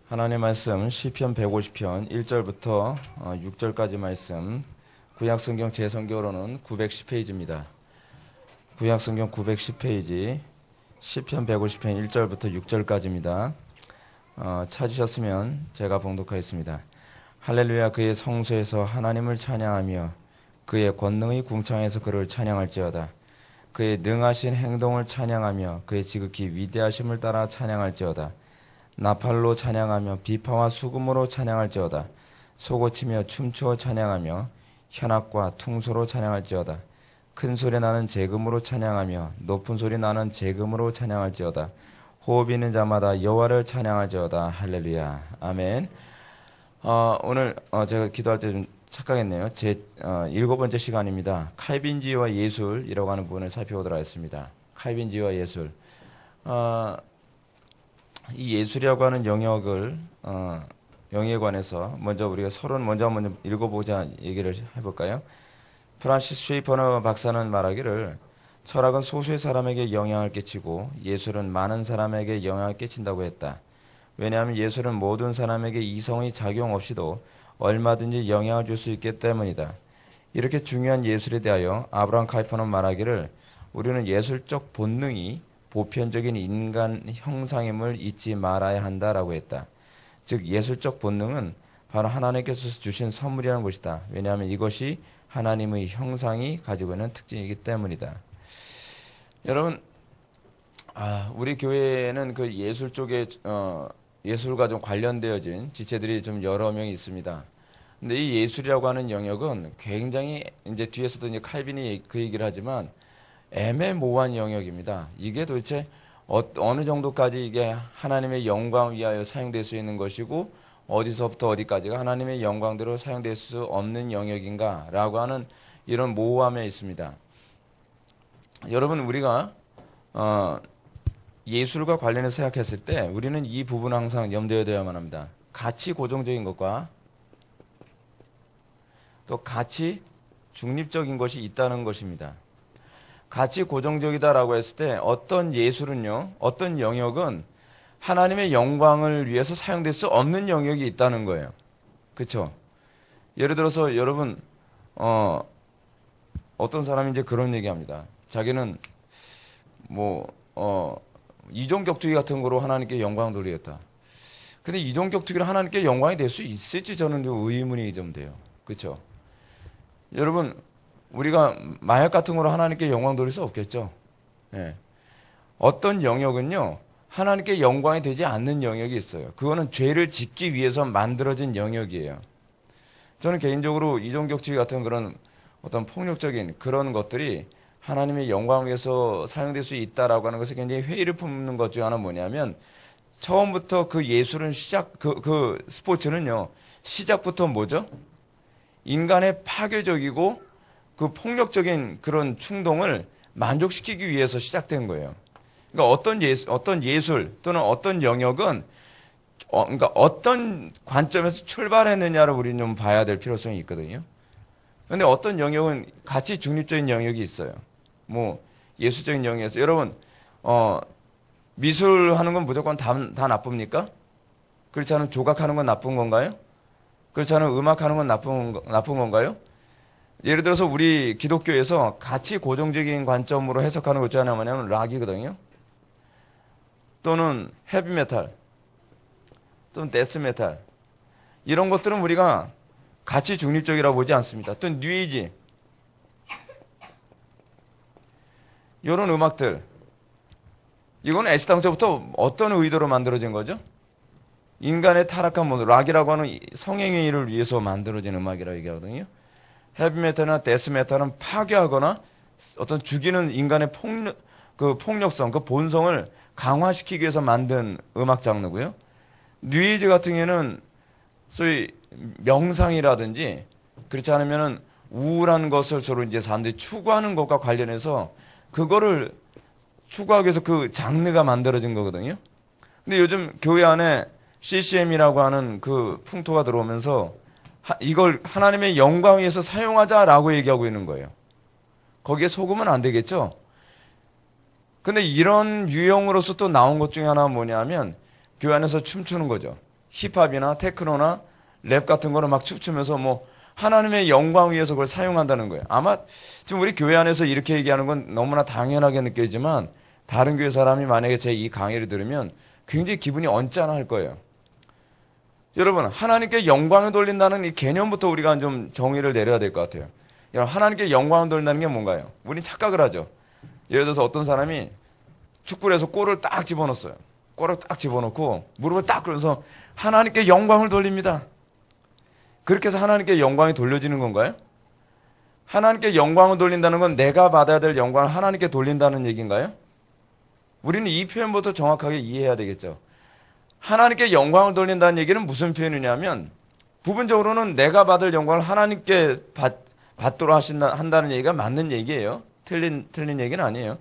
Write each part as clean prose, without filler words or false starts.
하나님의 말씀 시편 150편 1절부터 6절까지 말씀, 구약성경 제 성경으로는 910페이지입니다. 구약성경 910페이지 시편 150편 1절부터 6절까지입니다. 찾으셨으면 제가 봉독하겠습니다. 할렐루야. 그의 성소에서 하나님을 찬양하며 그의 권능의 궁창에서 그를 찬양할지어다. 그의 능하신 행동을 찬양하며 그의 지극히 위대하심을 따라 찬양할지어다. 나팔로 찬양하며 비파와 수금으로 찬양할지어다. 소고치며 춤추어 찬양하며 현악과 퉁소로 찬양할지어다. 큰 소리 나는 재금으로 찬양하며 높은 소리 나는 재금으로 찬양할지어다. 호흡 있는 자마다 여호와를 찬양할지어다. 할렐루야. 아멘. 오늘 제가 기도할 때 좀 착각했네요. 제 7번째 시간입니다. 칼빈주의와 예술이라고 하는 부분을 살펴보도록 하겠습니다. 칼빈주의와 예술. 이 예술이라고 하는 영역을 영역에 관해서 먼저 우리가 서론 먼저 읽어보자 얘기를 해볼까요? 프란시스 쉐이퍼너 박사는 말하기를 철학은 소수의 사람에게 영향을 끼치고 예술은 많은 사람에게 영향을 끼친다고 했다. 왜냐하면 예술은 모든 사람에게 이성의 작용 없이도 얼마든지 영향을 줄 수 있기 때문이다. 이렇게 중요한 예술에 대하여 아브라함 카이퍼는 말하기를 우리는 예술적 본능이 보편적인 인간 형상임을 잊지 말아야 한다라고 했다. 즉 예술적 본능은 바로 하나님께서 주신 선물이라는 것이다. 왜냐하면 이것이 하나님의 형상이 가지고 있는 특징이기 때문이다. 여러분, 우리 교회에는 그 예술 쪽에 예술과 좀 관련되어진 지체들이 좀 여러 명이 있습니다. 근데 이 예술이라고 하는 영역은 굉장히 이제 뒤에서도 이제 칼빈이 그 얘기를 하지만 애매모호한 영역입니다. 이게 도대체 어느 정도까지 이게 하나님의 영광 위하여 사용될 수 있는 것이고 어디서부터 어디까지가 하나님의 영광대로 사용될 수 없는 영역인가 라고 하는 이런 모호함에 있습니다. 여러분, 우리가 예술과 관련해서 생각했을 때 우리는 이 부분을 항상 염두에 둬야만 합니다. 가치 고정적인 것과 또 가치 중립적인 것이 있다는 것입니다. 가치 고정적이다라고 했을 때 어떤 예술은요, 어떤 영역은 하나님의 영광을 위해서 사용될 수 없는 영역이 있다는 거예요. 그렇죠? 예를 들어서 여러분 어떤 사람이 이제 그런 얘기합니다. 자기는 이종격투기 같은 거로 하나님께 영광 돌리겠다. 근데 이종격투기로 하나님께 영광이 될 수 있을지 저는 좀 의문이 좀 돼요. 그렇죠? 여러분, 우리가 마약 같은 거로 하나님께 영광 돌릴 수 없겠죠. 예. 어떤 영역은요, 하나님께 영광이 되지 않는 영역이 있어요. 그거는 죄를 짓기 위해서 만들어진 영역이에요. 저는 개인적으로 이종격투기 같은 그런 어떤 폭력적인 그런 것들이 하나님의 영광을 위해서 사용될 수 있다라고 하는 것에 굉장히 회의를 품는 것 중 하나는 뭐냐면, 처음부터 그 예술은 그 스포츠는요, 시작부터 뭐죠? 인간의 파괴적이고 그 폭력적인 그런 충동을 만족시키기 위해서 시작된 거예요. 그러니까 어떤 예술 또는 어떤 영역은 그러니까 어떤 관점에서 출발했느냐를 우리는 좀 봐야 될 필요성이 있거든요. 그런데 어떤 영역은 가치 중립적인 영역이 있어요. 예술적인 영역에서 여러분 미술 하는 건 무조건 다 나쁩니까? 그렇지 않으면 조각하는 건 나쁜 건가요? 그렇지 않으면 음악 하는 건 나쁜 건가요? 예를 들어서 우리 기독교에서 가치 고정적인 관점으로 해석하는 것 중 하나가 뭐냐면 락이거든요. 또는 헤비메탈, 또는 데스메탈. 이런 것들은 우리가 가치 중립적이라고 보지 않습니다. 또 뉴에이지. 이런 음악들. 이건 애시당초부터 어떤 의도로 만들어진 거죠? 인간의 타락한 모습, 락이라고 하는 성행위를 위해서 만들어진 음악이라고 얘기하거든요. 헤비메탈이나 데스메탈은 파괴하거나 어떤 죽이는 인간의 폭력성, 그 본성을 강화시키기 위해서 만든 음악 장르고요. 뉴에이지 같은 경우에는 소위 명상이라든지 그렇지 않으면은 우울한 것을 서로 이제 사람들이 추구하는 것과 관련해서 그거를 추구하기 위해서 그 장르가 만들어진 거거든요. 근데 요즘 교회 안에 CCM이라고 하는 그 풍토가 들어오면서 이걸 하나님의 영광 위해서 사용하자라고 얘기하고 있는 거예요. 거기에 속으면 안 되겠죠? 근데 이런 유형으로서 또 나온 것 중에 하나가 뭐냐면 교회 안에서 춤추는 거죠. 힙합이나 테크노나 랩 같은 거를 막 춤추면서 뭐 하나님의 영광 위해서 그걸 사용한다는 거예요. 아마 지금 우리 교회 안에서 이렇게 얘기하는 건 너무나 당연하게 느껴지지만 다른 교회 사람이 만약에 제 이 강의를 들으면 굉장히 기분이 언짢아할 거예요. 여러분, 하나님께 영광을 돌린다는 이 개념부터 우리가 좀 정의를 내려야 될 것 같아요. 여러분, 하나님께 영광을 돌린다는 게 뭔가요? 우린 착각을 하죠. 예를 들어서 어떤 사람이 축구를 해서 골을 딱 집어넣었어요. 골을 딱 집어넣고 무릎을 딱 그러면서 하나님께 영광을 돌립니다. 그렇게 해서 하나님께 영광이 돌려지는 건가요? 하나님께 영광을 돌린다는 건 내가 받아야 될 영광을 하나님께 돌린다는 얘기인가요? 우리는 이 표현부터 정확하게 이해해야 되겠죠. 하나님께 영광을 돌린다는 얘기는 무슨 표현이냐면 부분적으로는 내가 받을 영광을 하나님께 받도록 한다는 얘기가 맞는 얘기예요. 틀린 얘기는 아니에요.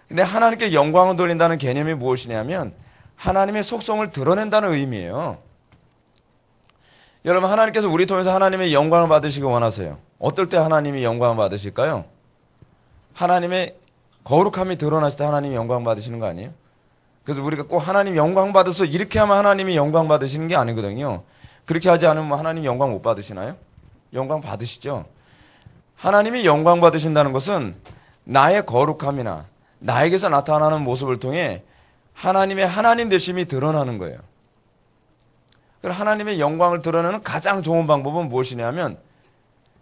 근데 하나님께 영광을 돌린다는 개념이 무엇이냐면 하나님의 속성을 드러낸다는 의미예요. 여러분, 하나님께서 우리 통해서 하나님의 영광을 받으시기 원하세요. 어떨 때 하나님이 영광을 받으실까요? 하나님의 거룩함이 드러났을 때 하나님이 영광 받으시는 거 아니에요? 그래서 우리가 꼭 하나님 영광 받아서 이렇게 하면 하나님이 영광 받으시는 게 아니거든요. 그렇게 하지 않으면 하나님 영광 못 받으시나요? 영광 받으시죠. 하나님이 영광 받으신다는 것은 나의 거룩함이나 나에게서 나타나는 모습을 통해 하나님의 하나님 되심이 드러나는 거예요. 그래서 하나님의 영광을 드러내는 가장 좋은 방법은 무엇이냐면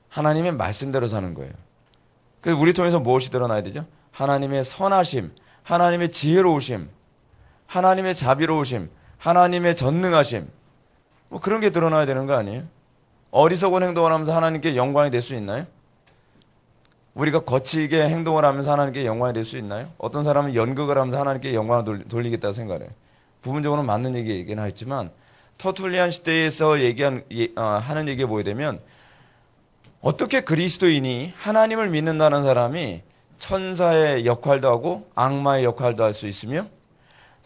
하나님의 말씀대로 사는 거예요. 그래서 우리 통해서 무엇이 드러나야 되죠? 하나님의 선하심, 하나님의 지혜로우심, 하나님의 자비로우심, 하나님의 전능하심, 뭐 그런 게 드러나야 되는 거 아니에요? 어리석은 행동을 하면서 하나님께 영광이 될 수 있나요? 우리가 거치게 행동을 하면서 하나님께 영광이 될 수 있나요? 어떤 사람은 연극을 하면서 하나님께 영광을 돌리겠다고 생각해요. 부분적으로는 맞는 얘기이긴 하지만 터툴리안 시대에서 하는 얘기에 보게 되면 어떻게 그리스도인이 하나님을 믿는다는 사람이 천사의 역할도 하고 악마의 역할도 할 수 있으며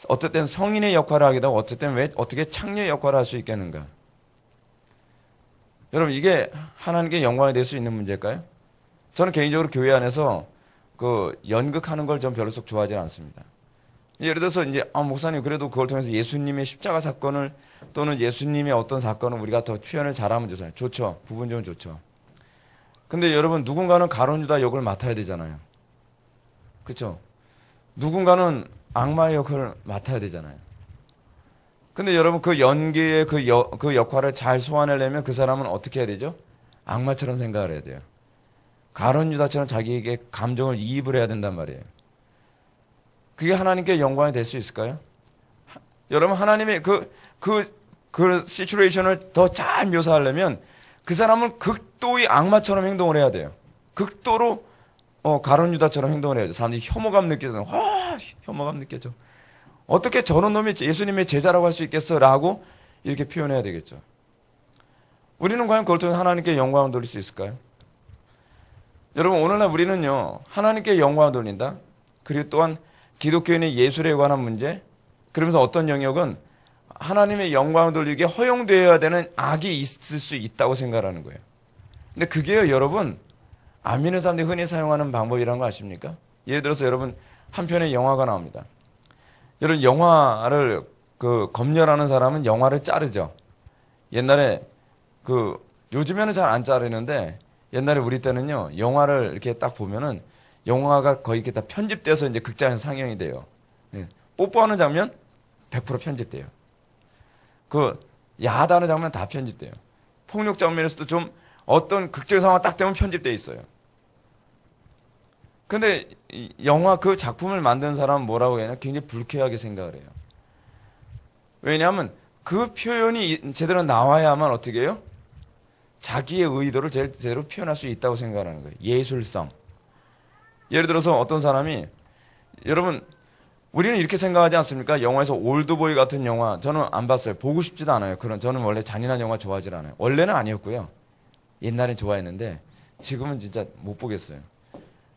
어떨 땐 성인의 역할을 하기도 하고 어떨 땐 어떻게 창녀의 역할을 할 수 있겠는가? 여러분, 이게 하나님께 영광이 될 수 있는 문제일까요? 저는 개인적으로 교회 안에서 그 연극하는 걸 좀 별로 속 좋아하지 않습니다. 예를 들어서 이제 목사님 그래도 그걸 통해서 예수님의 십자가 사건을 또는 예수님의 어떤 사건을 우리가 더 표현을 잘하면 좋잖아요. 좋죠. 부분적으로 좋죠. 근데 여러분, 누군가는 가룟 유다 역을 맡아야 되잖아요. 그렇죠? 누군가는 악마의 역할을 맡아야 되잖아요. 근데 여러분, 그 연기의 그 역할을 잘 소화하려면 그 사람은 어떻게 해야 되죠? 악마처럼 생각을 해야 돼요. 가룟 유다처럼 자기에게 감정을 이입을 해야 된단 말이에요. 그게 하나님께 영광이 될 수 있을까요? 여러분, 하나님의 그 시츄에이션을 더 잘 묘사하려면 그 사람은 극도의 악마처럼 행동을 해야 돼요. 극도로 가룟 유다처럼 행동을 해야죠. 사람들이 혐오감 느껴서 혐오감 느껴져. 어떻게 저런 놈이 예수님의 제자라고 할 수 있겠어? 라고 이렇게 표현해야 되겠죠. 우리는 과연 그걸 통해 하나님께 영광을 돌릴 수 있을까요? 여러분, 오늘날 우리는요, 하나님께 영광을 돌린다. 그리고 또한 기독교인의 예술에 관한 문제, 그러면서 어떤 영역은 하나님의 영광을 돌리기에 허용되어야 되는 악이 있을 수 있다고 생각하는 거예요. 근데 그게요, 여러분, 안 믿는 사람들이 흔히 사용하는 방법이라는 거 아십니까? 예를 들어서 여러분, 한 편의 영화가 나옵니다. 여러분, 영화를 검열하는 사람은 영화를 자르죠. 옛날에 요즘에는 잘 안 자르는데 옛날에 우리 때는요, 영화를 이렇게 딱 보면은 영화가 거의 이렇게 다 편집돼서 이제 극장에서 상영이 돼요. 예. 뽀뽀하는 장면 100% 편집돼요. 야하다는 장면 다 편집돼요. 폭력 장면에서도 좀 어떤 극적 상황 딱 되면 편집돼 있어요. 근데 영화 그 작품을 만든 사람은 뭐라고 해야 하나? 굉장히 불쾌하게 생각을 해요. 왜냐하면 그 표현이 제대로 나와야만 어떻게 해요? 자기의 의도를 제대로 표현할 수 있다고 생각하는 거예요. 예술성. 예를 들어서 어떤 사람이, 여러분, 우리는 이렇게 생각하지 않습니까? 영화에서 올드보이 같은 영화, 저는 안 봤어요. 보고 싶지도 않아요. 저는 원래 잔인한 영화 좋아하지 않아요. 원래는 아니었고요. 옛날엔 좋아했는데, 지금은 진짜 못 보겠어요.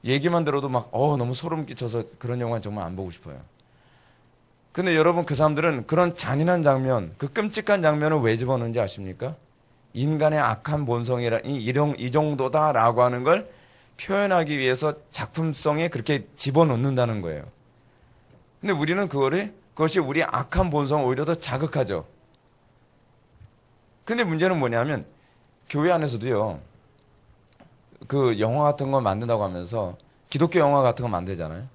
얘기만 들어도 너무 소름 끼쳐서 그런 영화는 정말 안 보고 싶어요. 근데 여러분, 그 사람들은 그런 잔인한 장면, 그 끔찍한 장면을 왜 집어넣는지 아십니까? 인간의 악한 본성이라, 이 정도다라고 하는 걸 표현하기 위해서 작품성에 그렇게 집어넣는다는 거예요. 근데 우리는 그것이 우리의 악한 본성을 오히려 더 자극하죠. 근데 문제는 뭐냐면 교회 안에서도요. 그 영화 같은 거 만든다고 하면서 기독교 영화 같은 거 만들잖아요.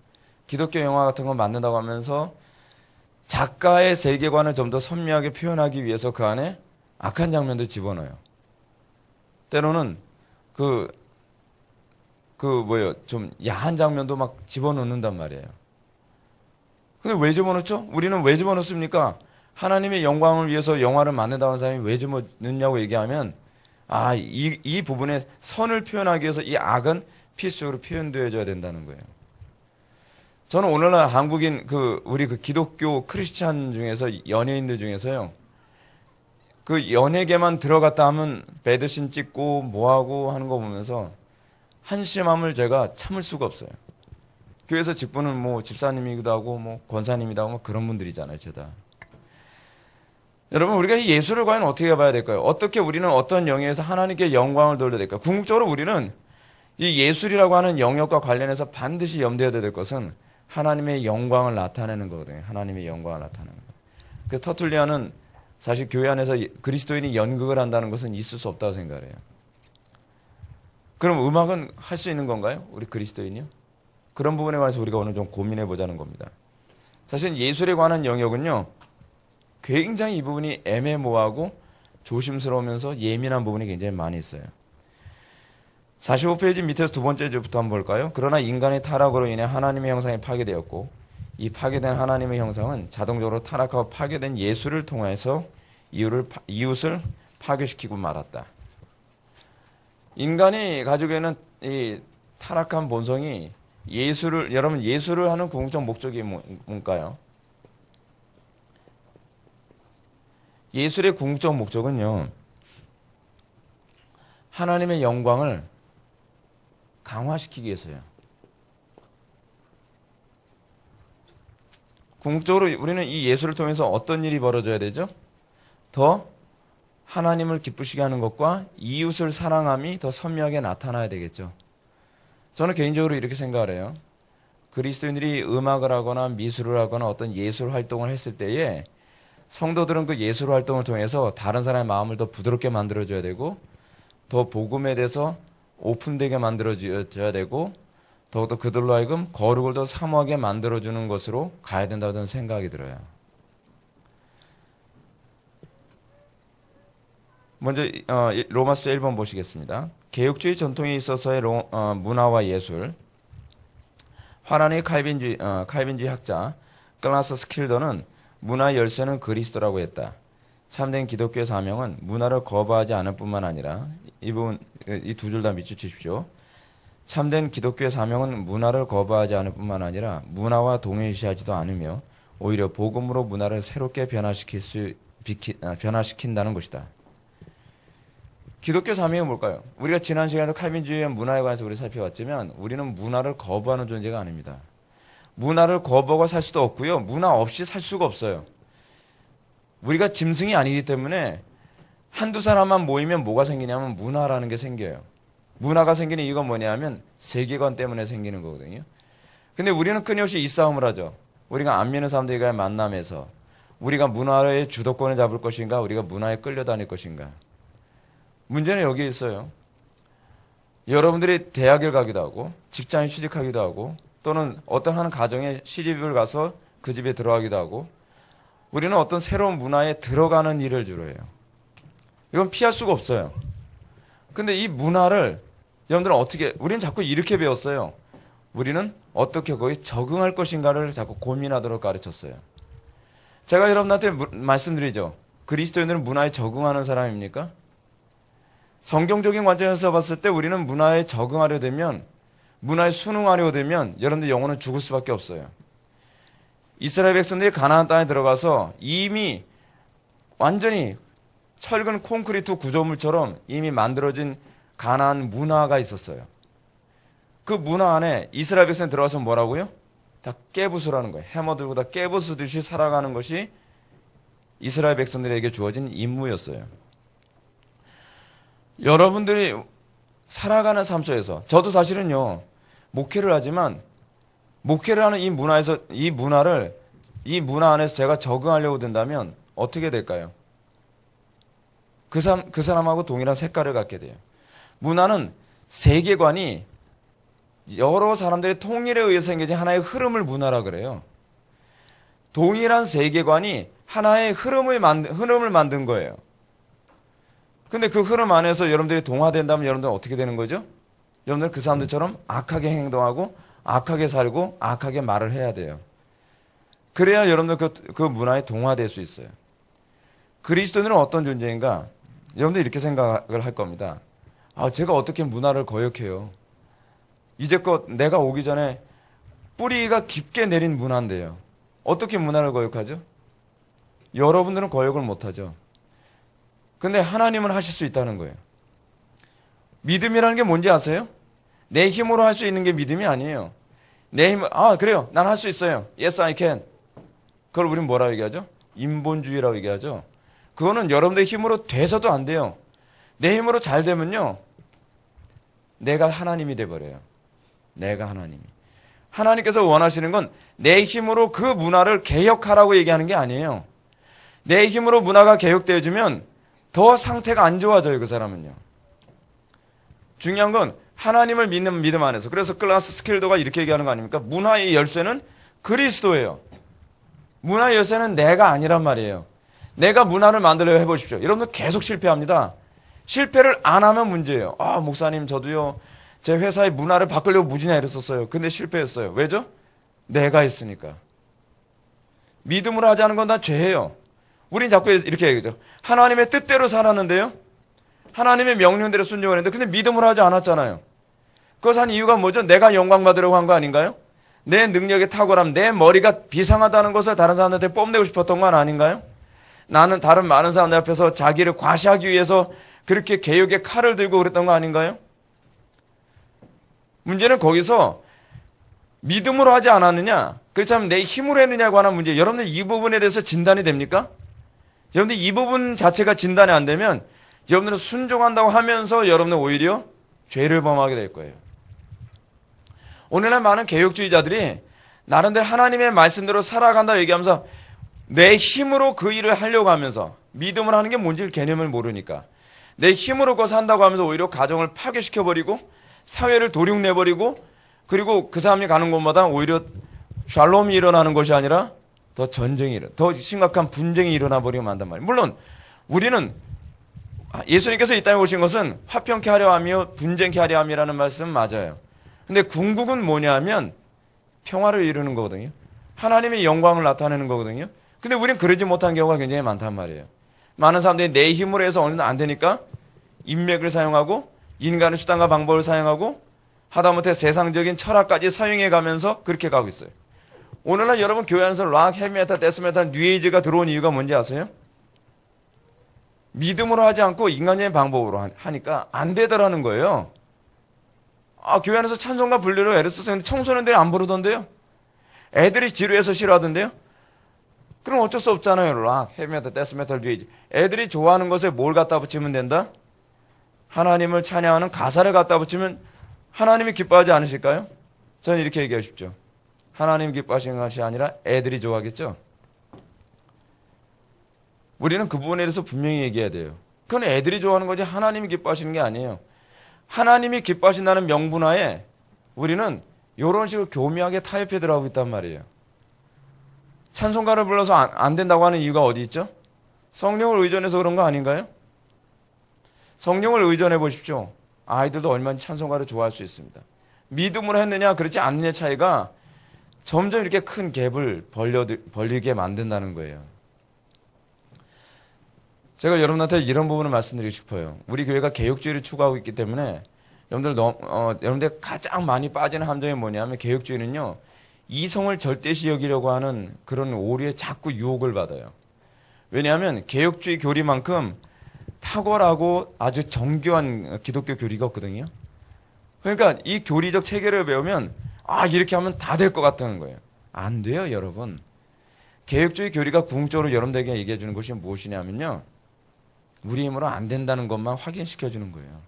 기독교 영화 같은 거 만든다고 하면서 작가의 세계관을 좀 더 선명하게 표현하기 위해서 그 안에 악한 장면도 집어넣어요. 때로는 좀 야한 장면도 막 집어넣는단 말이에요. 근데 왜 집어넣죠? 우리는 왜 집어넣습니까? 하나님의 영광을 위해서 영화를 만든다고 하는 사람이 왜 집어넣냐고 얘기하면, 이 부분에 선을 표현하기 위해서 이 악은 필수적으로 표현되어져야 된다는 거예요. 저는 오늘날 한국인 우리 기독교 크리스찬 중에서 연예인들 중에서요. 그 연예계만 들어갔다 하면 배드신 찍고 뭐하고 하는 거 보면서 한심함을 제가 참을 수가 없어요. 교회에서 직분은 뭐 집사님이기도 하고 뭐 권사님이기도 하고 뭐 그런 분들이잖아요, 죄다. 여러분, 우리가 이 예수를 과연 어떻게 봐야 될까요? 어떻게 우리는 어떤 영역에서 하나님께 영광을 돌려야 될까요? 궁극적으로 우리는 이 예술이라고 하는 영역과 관련해서 반드시 염두해야 될 것은 하나님의 영광을 나타내는 거거든요. 하나님의 영광을 나타내는 거. 그래서 터툴리안은 사실 교회 안에서 그리스도인이 연극을 한다는 것은 있을 수 없다고 생각해요. 그럼 음악은 할 수 있는 건가요? 우리 그리스도인이요? 그런 부분에 관해서 우리가 오늘 좀 고민해 보자는 겁니다. 사실 예술에 관한 영역은요. 굉장히 이 부분이 애매모호하고 조심스러우면서 예민한 부분이 굉장히 많이 있어요. 45페이지 밑에서 두 번째 줄부터 한번 볼까요? 그러나 인간의 타락으로 인해 하나님의 형상이 파괴되었고 이 파괴된 하나님의 형상은 자동적으로 타락하고 파괴된 예수를 통해서 이웃을 파괴시키고 말았다. 인간이 가지고 있는 이 타락한 본성이 여러분 예수를 하는 궁극적 목적이 뭔가요? 예술의 궁극적 목적은요. 하나님의 영광을 강화시키기 위해서요. 궁극적으로 우리는 이 예술을 통해서 어떤 일이 벌어져야 되죠? 더 하나님을 기쁘시게 하는 것과 이웃을 사랑함이 더 선명하게 나타나야 되겠죠. 저는 개인적으로 이렇게 생각을 해요. 그리스도인들이 음악을 하거나 미술을 하거나 어떤 예술 활동을 했을 때에 성도들은 그 예술 활동을 통해서 다른 사람의 마음을 더 부드럽게 만들어줘야 되고 더 복음에 대해서 오픈되게 만들어줘야 되고 더욱더 그들로 하여금 거룩을 더 사모하게 만들어주는 것으로 가야 된다고 저는 생각이 들어요. 먼저 로마서 1번 보시겠습니다. 개혁주의 전통에 있어서의 문화와 예술. 화란의 칼빈주의 학자 클라스 스킬더는 문화의 열쇠는 그리스도라고 했다. 참된 기독교의 사명은 문화를 거부하지 않을 뿐만 아니라 이 두 줄 다 밑줄 참된 기독교의 사명은 문화를 거부하지 않을 뿐만 아니라 문화와 동일시하지도 않으며 오히려 복음으로 문화를 새롭게 변화시킨다는 것이다. 기독교 사명이 뭘까요? 우리가 지난 시간에도 칼빈주의의 문화에 관해서 우리 살펴봤지만 우리는 문화를 거부하는 존재가 아닙니다. 문화를 거부하고 살 수도 없고요. 문화 없이 살 수가 없어요. 우리가 짐승이 아니기 때문에 한두 사람만 모이면 뭐가 생기냐면 문화라는 게 생겨요. 문화가 생기는 이유가 뭐냐면 세계관 때문에 생기는 거거든요. 근데 우리는 끊임없이 이 싸움을 하죠. 우리가 안 믿는 사람들과의 만남에서 우리가 문화의 주도권을 잡을 것인가 우리가 문화에 끌려다닐 것인가. 문제는 여기에 있어요. 여러분들이 대학을 가기도 하고 직장에 취직하기도 하고 또는 어떤 한 가정에 시집을 가서 그 집에 들어가기도 하고 우리는 어떤 새로운 문화에 들어가는 일을 주로 해요. 이건 피할 수가 없어요. 근데 이 문화를 여러분들은 우리는 자꾸 이렇게 배웠어요. 우리는 어떻게 거기에 적응할 것인가를 자꾸 고민하도록 가르쳤어요. 제가 여러분한테 말씀드리죠. 그리스도인들은 문화에 적응하는 사람입니까? 성경적인 관점에서 봤을 때 우리는 문화에 적응하려 되면 문화에 순응하려 되면 여러분들 영혼은 죽을 수밖에 없어요. 이스라엘 백성들이 가나안 땅에 들어가서 이미 완전히 철근 콘크리트 구조물처럼 이미 만들어진 가나안 문화가 있었어요. 그 문화 안에 이스라엘 백성이 들어가서 뭐라고요? 다 깨부수라는 거예요. 해머 들고 다 깨부수듯이 살아가는 것이 이스라엘 백성들에게 주어진 임무였어요. 여러분들이 살아가는 삶 속에서 저도 사실은요 목회를 하지만 목회를 하는 이 문화 안에서 제가 적응하려고 든다면 어떻게 될까요? 그 사람하고 동일한 색깔을 갖게 돼요. 문화는 세계관이 여러 사람들의 통일에 의해서 생겨진 하나의 흐름을 문화라 그래요. 동일한 세계관이 하나의 흐름을 만든 거예요. 근데 그 흐름 안에서 여러분들이 동화된다면 여러분들은 어떻게 되는 거죠? 여러분들은 그 사람들처럼 악하게 행동하고 악하게 살고 악하게 말을 해야 돼요. 그래야 여러분들 그 문화에 동화될 수 있어요. 그리스도인은 어떤 존재인가? 여러분들 이렇게 생각을 할 겁니다. 제가 어떻게 문화를 거역해요? 이제껏 내가 오기 전에 뿌리가 깊게 내린 문화인데요. 어떻게 문화를 거역하죠? 여러분들은 거역을 못하죠. 근데 하나님은 하실 수 있다는 거예요. 믿음이라는 게 뭔지 아세요? 내 힘으로 할 수 있는 게 믿음이 아니에요. 내 힘, 그래요. 난 할 수 있어요. Yes, I can. 그걸 우리는 뭐라고 얘기하죠? 인본주의라고 얘기하죠. 그거는 여러분들의 힘으로 돼서도 안 돼요. 내 힘으로 잘 되면요. 내가 하나님이 돼버려요. 내가 하나님이. 하나님께서 원하시는 건 내 힘으로 그 문화를 개혁하라고 얘기하는 게 아니에요. 내 힘으로 문화가 개혁되어지면 더 상태가 안 좋아져요, 그 사람은요. 중요한 건 하나님을 믿는 믿음 안에서. 그래서 클라스 스킬도가 이렇게 얘기하는 거 아닙니까? 문화의 열쇠는 그리스도예요. 문화의 열쇠는 내가 아니란 말이에요. 내가 문화를 만들려고 해보십시오. 여러분들 계속 실패합니다. 실패를 안 하면 문제예요. 목사님 저도요. 제 회사의 문화를 바꾸려고 무지나 애를 썼어요. 근데 실패했어요. 왜죠? 내가 했으니까. 믿음으로 하지 않은 건 다 죄예요. 우린 자꾸 이렇게 얘기하죠. 하나님의 뜻대로 살았는데요. 하나님의 명령대로 순종을 했는데 근데 믿음으로 하지 않았잖아요. 그것을 한 이유가 뭐죠? 내가 영광 받으려고 한 거 아닌가요? 내 능력의 탁월함, 내 머리가 비상하다는 것을 다른 사람한테 뽐내고 싶었던 건 아닌가요? 나는 다른 많은 사람들 앞에서 자기를 과시하기 위해서 그렇게 개혁의 칼을 들고 그랬던 거 아닌가요? 문제는 거기서 믿음으로 하지 않았느냐? 그렇다면 내 힘으로 했느냐고 하는 문제. 여러분들 이 부분에 대해서 진단이 됩니까? 여러분들 이 부분 자체가 진단이 안 되면 여러분들은 순종한다고 하면서 여러분들 오히려 죄를 범하게 될 거예요. 오늘날 많은 개혁주의자들이 나름대로 하나님의 말씀대로 살아간다 얘기하면서 내 힘으로 그 일을 하려고 하면서 믿음을 하는 게 뭔지 개념을 모르니까 내 힘으로 그것을 한다고 하면서 오히려 가정을 파괴시켜버리고 사회를 도륙내버리고 그리고 그 사람이 가는 곳마다 오히려 샬롬이 일어나는 것이 아니라 더 전쟁이 더 심각한 분쟁이 일어나 버리고 만단 말이에요. 물론 우리는 예수님께서 이 땅에 오신 것은 화평케 하려 하며 분쟁케 하려 함이라는 말씀 맞아요. 근데 궁극은 뭐냐 하면 평화를 이루는 거거든요. 하나님의 영광을 나타내는 거거든요. 근데 우리는 그러지 못한 경우가 굉장히 많단 말이에요. 많은 사람들이 내 힘으로 해서 어느 정도 안 되니까 인맥을 사용하고 인간의 수단과 방법을 사용하고 하다못해 세상적인 철학까지 사용해 가면서 그렇게 가고 있어요. 오늘날 여러분 교회 안에서 락, 헤비메탈, 데스메탈, 뉴에이지가 들어온 이유가 뭔지 아세요? 믿음으로 하지 않고 인간적인 방법으로 하니까 안 되더라는 거예요. 교회 안에서 찬송가 불리로 애를 써서 청소년들이 안 부르던데요. 애들이 지루해서 싫어하던데요. 그럼 어쩔 수 없잖아요. 락, 헤비메탈, 데스메탈, 뉴에이지. 애들이 좋아하는 것에 뭘 갖다 붙이면 된다? 하나님을 찬양하는 가사를 갖다 붙이면 하나님이 기뻐하지 않으실까요? 저는 이렇게 얘기하고 싶죠. 하나님 기뻐하시는 것이 아니라 애들이 좋아하겠죠? 우리는 그 부분에 대해서 분명히 얘기해야 돼요. 그건 애들이 좋아하는 거지 하나님이 기뻐하시는 게 아니에요. 하나님이 기뻐하신다는 명분하에 우리는 이런 식으로 교묘하게 타협해 들어가고 있단 말이에요. 찬송가를 불러서 안 된다고 하는 이유가 어디 있죠? 성령을 의존해서 그런 거 아닌가요? 성령을 의존해 보십시오. 아이들도 얼마나 찬송가를 좋아할 수 있습니다. 믿음으로 했느냐 그렇지 않느냐 차이가 점점 이렇게 큰 갭을 벌리게 만든다는 거예요. 제가 여러분한테 이런 부분을 말씀드리고 싶어요. 우리 교회가 개혁주의를 추구하고 있기 때문에 여러분들 가장 많이 빠지는 함정이 뭐냐면 개혁주의는요. 이성을 절대시 여기려고 하는 그런 오류에 자꾸 유혹을 받아요. 왜냐하면 개혁주의 교리만큼 탁월하고 아주 정교한 기독교 교리가 없거든요. 그러니까 이 교리적 체계를 배우면 이렇게 하면 다 될 것 같다는 거예요. 안 돼요, 여러분. 개혁주의 교리가 궁극적으로 여러분들에게 얘기해 주는 것이 무엇이냐면요. 우리 힘으로 안 된다는 것만 확인시켜 주는 거예요.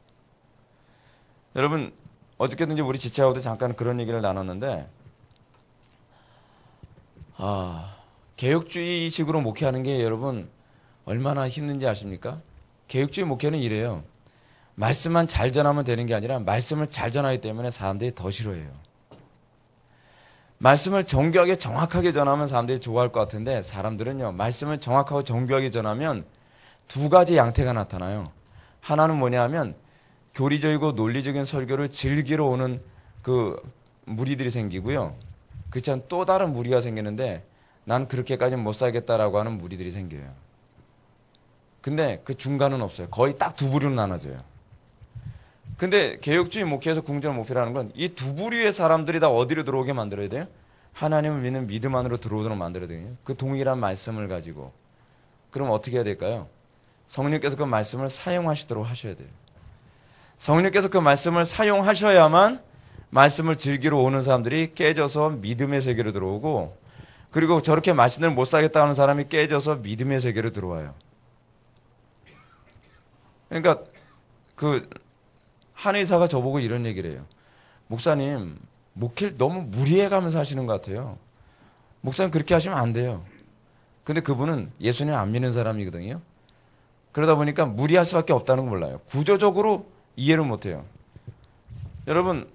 여러분, 어저께도 우리 지체하고도 잠깐 그런 얘기를 나눴는데 개혁주의식으로 목회하는 게 여러분 얼마나 힘든지 아십니까? 개혁주의 목회는 이래요. 말씀만 잘 전하면 되는 게 아니라 말씀을 잘 전하기 때문에 사람들이 더 싫어해요. 말씀을 정교하게 정확하게 전하면 사람들이 좋아할 것 같은데 사람들은요, 말씀을 정확하고 정교하게 전하면 두 가지 양태가 나타나요. 하나는 뭐냐 하면 교리적이고 논리적인 설교를 즐기러 오는 그 무리들이 생기고요. 그렇지 않은 또 다른 무리가 생기는데 난 그렇게까지는 못 살겠다라고 하는 무리들이 생겨요. 근데 그 중간은 없어요. 거의 딱 두 부류로 나눠져요. 근데 개혁주의 목회에서 궁전 목표라는 건 이 두 부류의 사람들이 다 어디로 들어오게 만들어야 돼요? 하나님을 믿는 믿음 안으로 들어오도록 만들어야 돼요. 그 동일한 말씀을 가지고. 그럼 어떻게 해야 될까요? 성령께서 그 말씀을 사용하시도록 하셔야 돼요. 성령께서 그 말씀을 사용하셔야만 말씀을 즐기러 오는 사람들이 깨져서 믿음의 세계로 들어오고, 그리고 저렇게 말씀을 못 사겠다 하는 사람이 깨져서 믿음의 세계로 들어와요. 그러니까 한 의사가 저보고 이런 얘기를 해요. 목사님, 목회를 너무 무리해가면서 하시는 것 같아요. 목사님 그렇게 하시면 안 돼요. 근데 그분은 예수님 안 믿는 사람이거든요. 그러다 보니까 무리할 수밖에 없다는 걸 몰라요. 구조적으로 이해를 못해요. 여러분,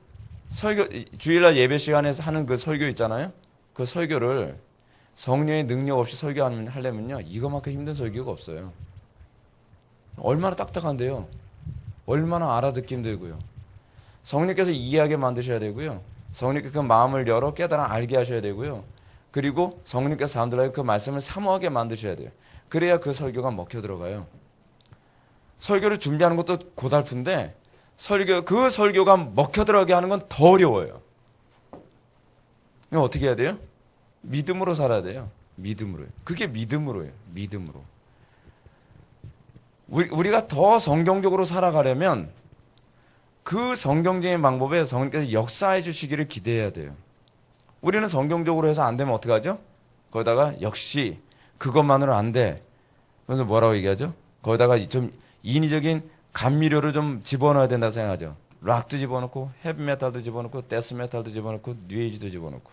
주일날 예배 시간에 하는 그 설교 있잖아요. 그 설교를 성령의 능력 없이 설교하려면요, 이거만큼 힘든 설교가 없어요. 얼마나 딱딱한데요. 얼마나 알아듣기 힘들고요. 성령께서 이해하게 만드셔야 되고요. 성령께서 그 마음을 열어 깨달아 알게 하셔야 되고요. 그리고 성령께서 사람들에게 그 말씀을 사모하게 만드셔야 돼요. 그래야 그 설교가 먹혀 들어가요. 설교를 준비하는 것도 고달픈데 그 설교가 먹혀 들어가게 하는 건 더 어려워요. 그럼 어떻게 해야 돼요? 믿음으로 살아야 돼요. 믿음으로요. 그게 믿음으로예요. 믿음으로. 우리가 더 성경적으로 살아가려면 그 성경적인 방법에 성령께서 역사해 주시기를 기대해야 돼요. 우리는 성경적으로 해서 안 되면 어떡하죠? 거기다가 역시 그것만으로 안 돼. 그래서 뭐라고 얘기하죠? 거기다가 좀 인위적인 감미료를 좀 집어넣어야 된다고 생각하죠. 락도 집어넣고 헤비메탈도 집어넣고 데스메탈도 집어넣고 뉴에이지도 집어넣고.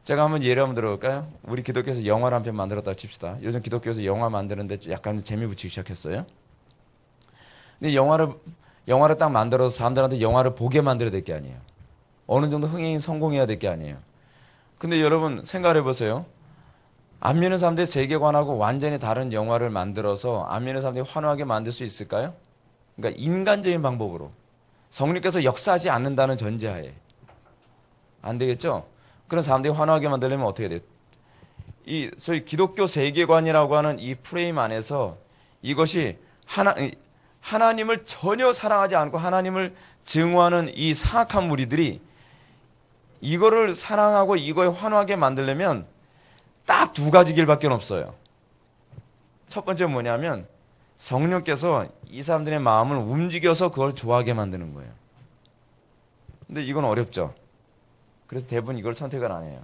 제가 한번 예를 한번 들어볼까요? 우리 기독교에서 영화를 한 편 만들었다 칩시다. 요즘 기독교에서 영화 만드는데 약간 재미 붙이기 시작했어요. 근데 영화를 딱 만들어서 사람들한테 영화를 보게 만들어야 될 게 아니에요. 어느 정도 흥행이 성공해야 될 게 아니에요. 근데 여러분 생각해 보세요. 안 믿는 사람들의 세계관하고 완전히 다른 영화를 만들어서 안 믿는 사람들이 환호하게 만들 수 있을까요? 그러니까 인간적인 방법으로. 성령께서 역사하지 않는다는 전제하에. 안 되겠죠? 그런 사람들이 환호하게 만들려면 어떻게 돼요? 소위 기독교 세계관이라고 하는 이 프레임 안에서 이것이 하나님을 전혀 사랑하지 않고 하나님을 증오하는 이 사악한 무리들이 이거를 사랑하고 이거에 환호하게 만들려면 딱 두 가지 길밖에 없어요. 첫 번째 뭐냐면 성령께서 이 사람들의 마음을 움직여서 그걸 좋아하게 만드는 거예요. 근데 이건 어렵죠. 그래서 대부분 이걸 선택을 안 해요.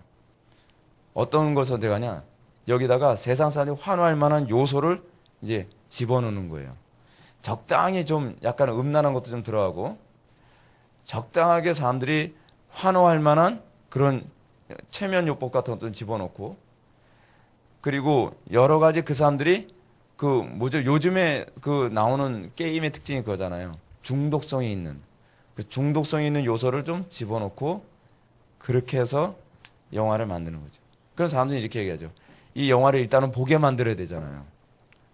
어떤 걸 선택하냐? 여기다가 세상 사람들이 환호할 만한 요소를 이제 집어넣는 거예요. 적당히 좀 약간 음란한 것도 좀 들어가고 적당하게 사람들이 환호할 만한 그런 체면요법 같은 것도 집어넣고 그리고 여러 가지 그 사람들이 요즘에 나오는 게임의 특징이 그거잖아요. 중독성이 있는 요소를 좀 집어넣고 그렇게 해서 영화를 만드는 거죠. 그런 사람들이 이렇게 얘기하죠. 이 영화를 일단은 보게 만들어야 되잖아요.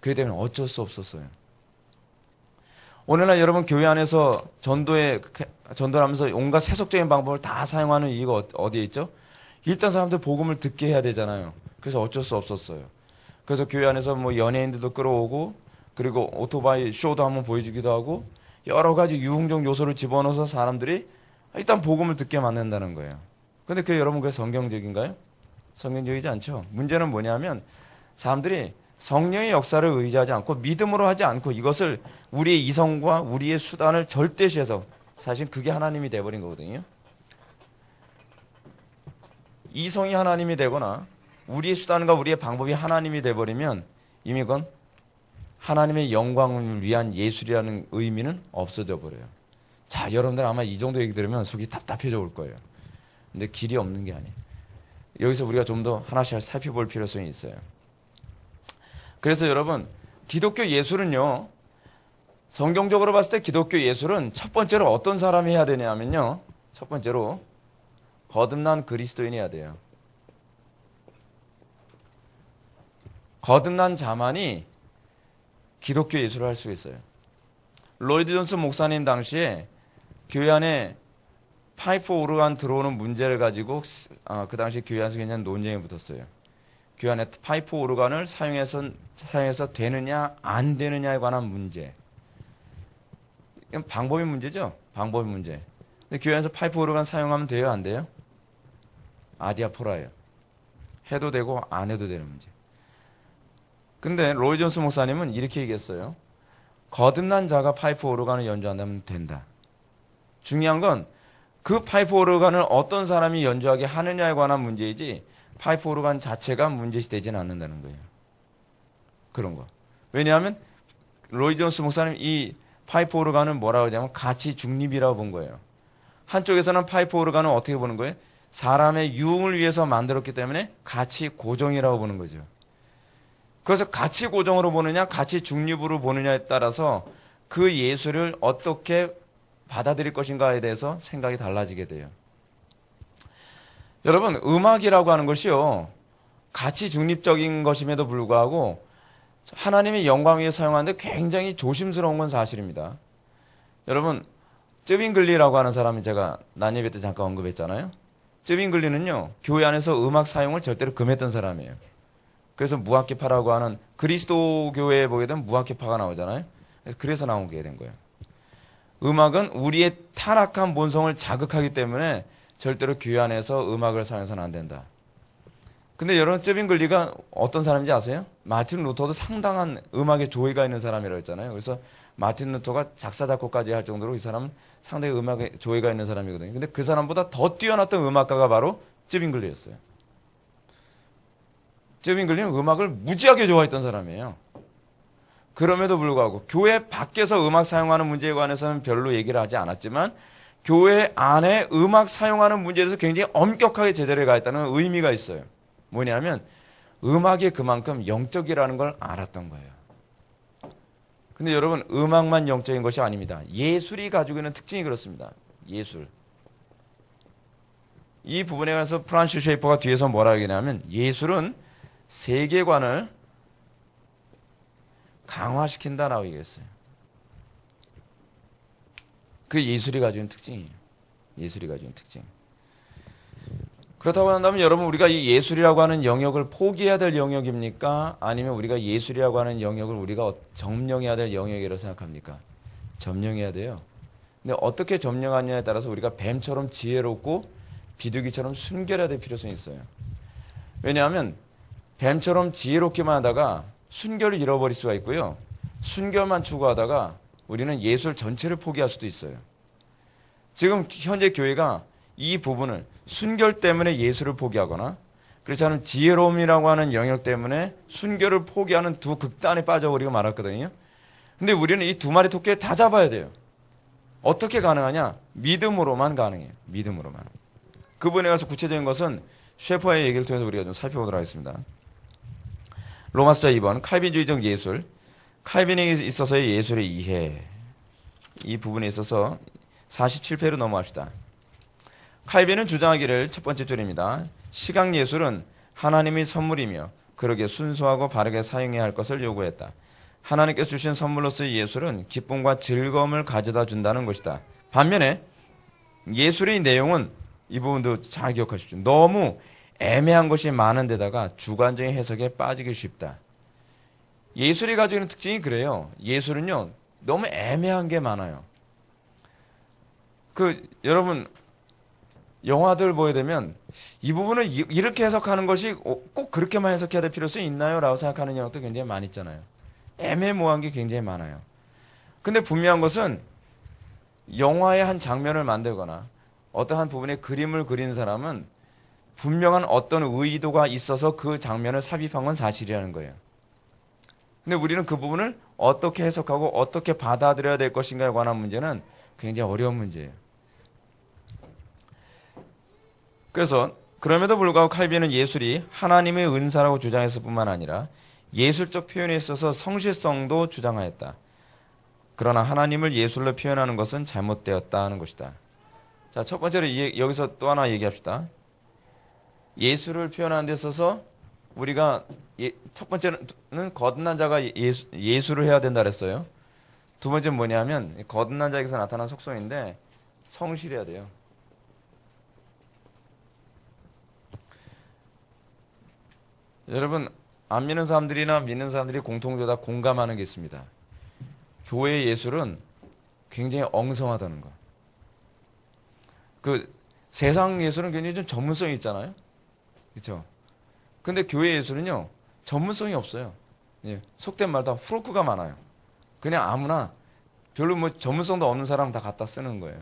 그렇기 때문에 어쩔 수 없었어요. 오늘날 여러분 교회 안에서 전도를 하면서 온갖 세속적인 방법을 다 사용하는 이유가 어디에 있죠? 일단 사람들 복음을 듣게 해야 되잖아요. 그래서 어쩔 수 없었어요. 그래서 교회 안에서 뭐 연예인들도 끌어오고 그리고 오토바이 쇼도 한번 보여주기도 하고 여러 가지 유흥적 요소를 집어넣어서 사람들이 일단 복음을 듣게 만든다는 거예요. 근데 여러분 그게 성경적인가요? 성경적이지 않죠. 문제는 뭐냐면 사람들이 성령의 역사를 의지하지 않고 믿음으로 하지 않고 이것을 우리의 이성과 우리의 수단을 절대시해서 사실 그게 하나님이 돼버린 거거든요. 이성이 하나님이 되거나 우리의 수단과 우리의 방법이 하나님이 돼버리면 이미 그건 하나님의 영광을 위한 예술이라는 의미는 없어져 버려요. 자, 여러분들 아마 이 정도 얘기 들으면 속이 답답해져 올 거예요. 근데 길이 없는 게 아니에요. 여기서 우리가 좀 더 하나씩 살펴볼 필요성이 있어요. 그래서 여러분 기독교 예술은요 성경적으로 봤을 때 기독교 예술은 첫 번째로 어떤 사람이 해야 되냐면요. 첫 번째로 거듭난 그리스도인이 해야 돼요. 거듭난 자만이 기독교 예술을 할 수 있어요. 로이드 존슨 목사님 당시에 교회 안에 파이프 오르간 들어오는 문제를 가지고 그 당시 교회 안에서 그냥 논쟁이 붙었어요. 교회 안에 파이프 오르간을 사용해서 되느냐 안 되느냐에 관한 문제. 이건 방법의 문제죠. 방법의 문제. 근데 교회 안에서 파이프 오르간 사용하면 돼요, 안 돼요? 아디아포라예요. 해도 되고 안 해도 되는 문제. 근데 로이 존스 목사님은 이렇게 얘기했어요. 거듭난 자가 파이프 오르간을 연주한다면 된다. 중요한 건 그 파이프 오르간을 어떤 사람이 연주하게 하느냐에 관한 문제이지 파이프 오르간 자체가 문제시 되지는 않는다는 거예요. 그런 거. 왜냐하면 로이 존스 목사님 이 파이프 오르간은 뭐라고 하냐면 가치 중립이라고 본 거예요. 한쪽에서는 파이프 오르간을 어떻게 보는 거예요? 사람의 유흥을 위해서 만들었기 때문에 가치 고정이라고 보는 거죠. 그래서 가치 고정으로 보느냐 가치 중립으로 보느냐에 따라서 그 예술을 어떻게 받아들일 것인가에 대해서 생각이 달라지게 돼요. 여러분, 음악이라고 하는 것이요, 가치 중립적인 것임에도 불구하고 하나님의 영광 위에 사용하는데 굉장히 조심스러운 건 사실입니다. 여러분, 쯔빙글리라고 하는 사람이 제가 난예배 때 잠깐 언급했잖아요. 쯔빙글리는요, 교회 안에서 음악 사용을 절대로 금했던 사람이에요. 그래서 무학기파라고 하는 그리스도교회에 보게 되면 무학기파가 나오잖아요. 그래서 나오게 된 거예요. 음악은 우리의 타락한 본성을 자극하기 때문에 절대로 교회 안에서 음악을 사용해서는 안 된다. 근데 여러분, 쯔빙글리가 어떤 사람인지 아세요? 마틴 루터도 상당한 음악에 조예가 있는 사람이라고 했잖아요. 그래서 마틴 루터가 작사 작곡까지 할 정도로 이 사람은 상당히 음악에 조예가 있는 사람이거든요. 근데 그 사람보다 더 뛰어났던 음악가가 바로 쯔빙글리였어요. 쯔빙글리는 음악을 무지하게 좋아했던 사람이에요. 그럼에도 불구하고 교회 밖에서 음악 사용하는 문제에 관해서는 별로 얘기를 하지 않았지만 교회 안에 음악 사용하는 문제에 대해서 굉장히 엄격하게 제재를 가했다는 의미가 있어요. 뭐냐면 음악이 그만큼 영적이라는 걸 알았던 거예요. 근데 여러분, 음악만 영적인 것이 아닙니다. 예술이 가지고 있는 특징이 그렇습니다. 예술. 이 부분에 관해서 프란시스 쉐이퍼가 뒤에서 뭐라 하냐면 예술은 세계관을 강화시킨다라고 얘기했어요. 그 예술이 가지고 있는 특징이에요. 예술이 가지고 있는 특징. 그렇다고 한다면 여러분, 우리가 이 예술이라고 하는 영역을 포기해야 될 영역입니까? 아니면 우리가 예술이라고 하는 영역을 우리가 점령해야 될 영역이라고 생각합니까? 점령해야 돼요. 근데 어떻게 점령하느냐에 따라서 우리가 뱀처럼 지혜롭고 비둘기처럼 순결해야 될 필요성이 있어요. 왜냐하면 뱀처럼 지혜롭기만 하다가 순결을 잃어버릴 수가 있고요. 순결만 추구하다가 우리는 예술 전체를 포기할 수도 있어요. 지금 현재 교회가 이 부분을 순결 때문에 예술을 포기하거나 그렇지 않으면 지혜로움이라고 하는 영역 때문에 순결을 포기하는 두 극단에 빠져버리고 말았거든요. 근데 우리는 이 두 마리 토끼를 다 잡아야 돼요. 어떻게 가능하냐? 믿음으로만 가능해요. 믿음으로만. 그 부분에 가서 구체적인 것은 셰퍼의 얘기를 통해서 우리가 좀 살펴보도록 하겠습니다. 로마서 2번 칼빈주의적 예술, 칼빈에 있어서의 예술의 이해, 이 부분에 있어서 47페이지로 넘어갑시다. 칼빈은 주장하기를 첫 번째 줄입니다. 시각예술은 하나님의 선물이며 그러게 순수하고 바르게 사용해야 할 것을 요구했다. 하나님께서 주신 선물로서의 예술은 기쁨과 즐거움을 가져다 준다는 것이다. 반면에 예술의 내용은 이 부분도 잘 기억하십시오. 너무 애매한 것이 많은 데다가 주관적인 해석에 빠지기 쉽다. 예술이 가지고 있는 특징이 그래요. 예술은요, 너무 애매한 게 많아요. 여러분, 영화들 보게 되면 이 부분을 이렇게 해석하는 것이 꼭 그렇게만 해석해야 될 필요성이 있나요? 라고 생각하는 영화도 굉장히 많이 있잖아요. 애매모호한 게 굉장히 많아요. 근데 분명한 것은 영화의 한 장면을 만들거나 어떤 한 부분에 그림을 그리는 사람은 분명한 어떤 의도가 있어서 그 장면을 삽입한 건 사실이라는 거예요. 근데 우리는 그 부분을 어떻게 해석하고 어떻게 받아들여야 될 것인가에 관한 문제는 굉장히 어려운 문제예요. 그래서 그럼에도 불구하고 칼빈은 예술이 하나님의 은사라고 주장했을 뿐만 아니라 예술적 표현에 있어서 성실성도 주장하였다. 그러나 하나님을 예술로 표현하는 것은 잘못되었다는 것이다. 자, 첫 번째로 여기서 또 하나 얘기합시다. 예술을 표현하는 데 있어서 우리가 첫 번째는 거듭난 자가 예술을 해야 된다 그랬어요. 두 번째는 뭐냐면 거듭난 자에게서 나타난 속성인데 성실해야 돼요. 여러분, 안 믿는 사람들이나 믿는 사람들이 공통적으로 다 공감하는 게 있습니다. 교회의 예술은 굉장히 엉성하다는 거. 그 세상 예술은 굉장히 좀 전문성이 있잖아요. 그렇죠? 근데 교회 예술은요, 전문성이 없어요. 예, 속된 말 다 후루크가 많아요. 그냥 아무나 별로 뭐 전문성도 없는 사람 다 갖다 쓰는 거예요.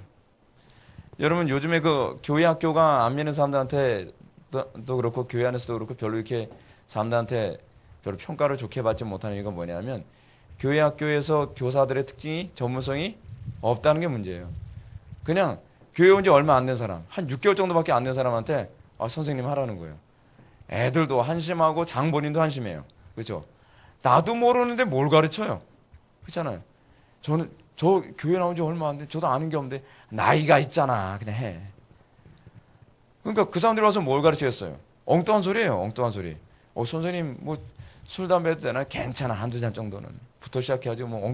여러분, 요즘에 그 교회 학교가 안 믿는 사람들한테 또 그렇고 교회 안에서도 그렇고 별로 이렇게 사람들한테 별로 평가를 좋게 받지 못하는 이유가 뭐냐면 교회 학교에서 교사들의 특징이 전문성이 없다는 게 문제예요. 그냥 교회 온 지 얼마 안 된 사람, 한 6개월 정도밖에 안 된 사람한테 선생님 하라는 거예요. 애들도 한심하고 장본인도 한심해요. 그렇죠? 나도 모르는데 뭘 가르쳐요. 그렇잖아요. 저 교회 나온 지 얼마 안 돼. 저도 아는 게 없는데 나이가 있잖아. 그냥 해. 그러니까 그 사람들이 와서 뭘 가르치겠어요? 엉뚱한 소리예요. 엉뚱한 소리. 선생님 뭐 술 담배도 되나? 괜찮아. 한두 잔 정도는. 부터 시작해가지고 뭐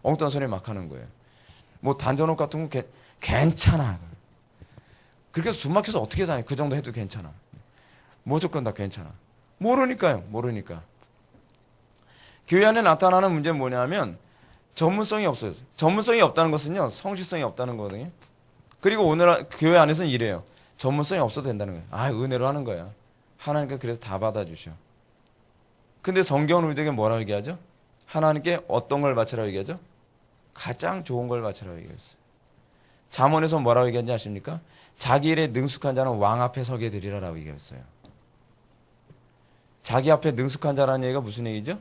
엉뚱한 소리 막 하는 거예요. 뭐 단전업 같은 거 괜찮아. 그렇게 숨 막혀서 어떻게 사냐. 그 정도 해도 괜찮아. 무조건 다 괜찮아. 모르니까요. 모르니까. 교회 안에 나타나는 문제는 뭐냐면 전문성이 없어요. 전문성이 없다는 것은요. 성실성이 없다는 거거든요. 그리고 오늘 교회 안에서는 이래요. 전문성이 없어도 된다는 거예요. 은혜로 하는 거야. 하나님께 그래서 다 받아주셔. 근데 성경은 우리에게 뭐라고 얘기하죠? 하나님께 어떤 걸 바치라고 얘기하죠? 가장 좋은 걸 바치라고 얘기했어요. 잠언에서 뭐라고 얘기하는지 아십니까? 자기 일에 능숙한 자는 왕 앞에 서게 되리라라고 얘기했어요. 자기 앞에 능숙한 자라는 얘기가 무슨 얘기죠?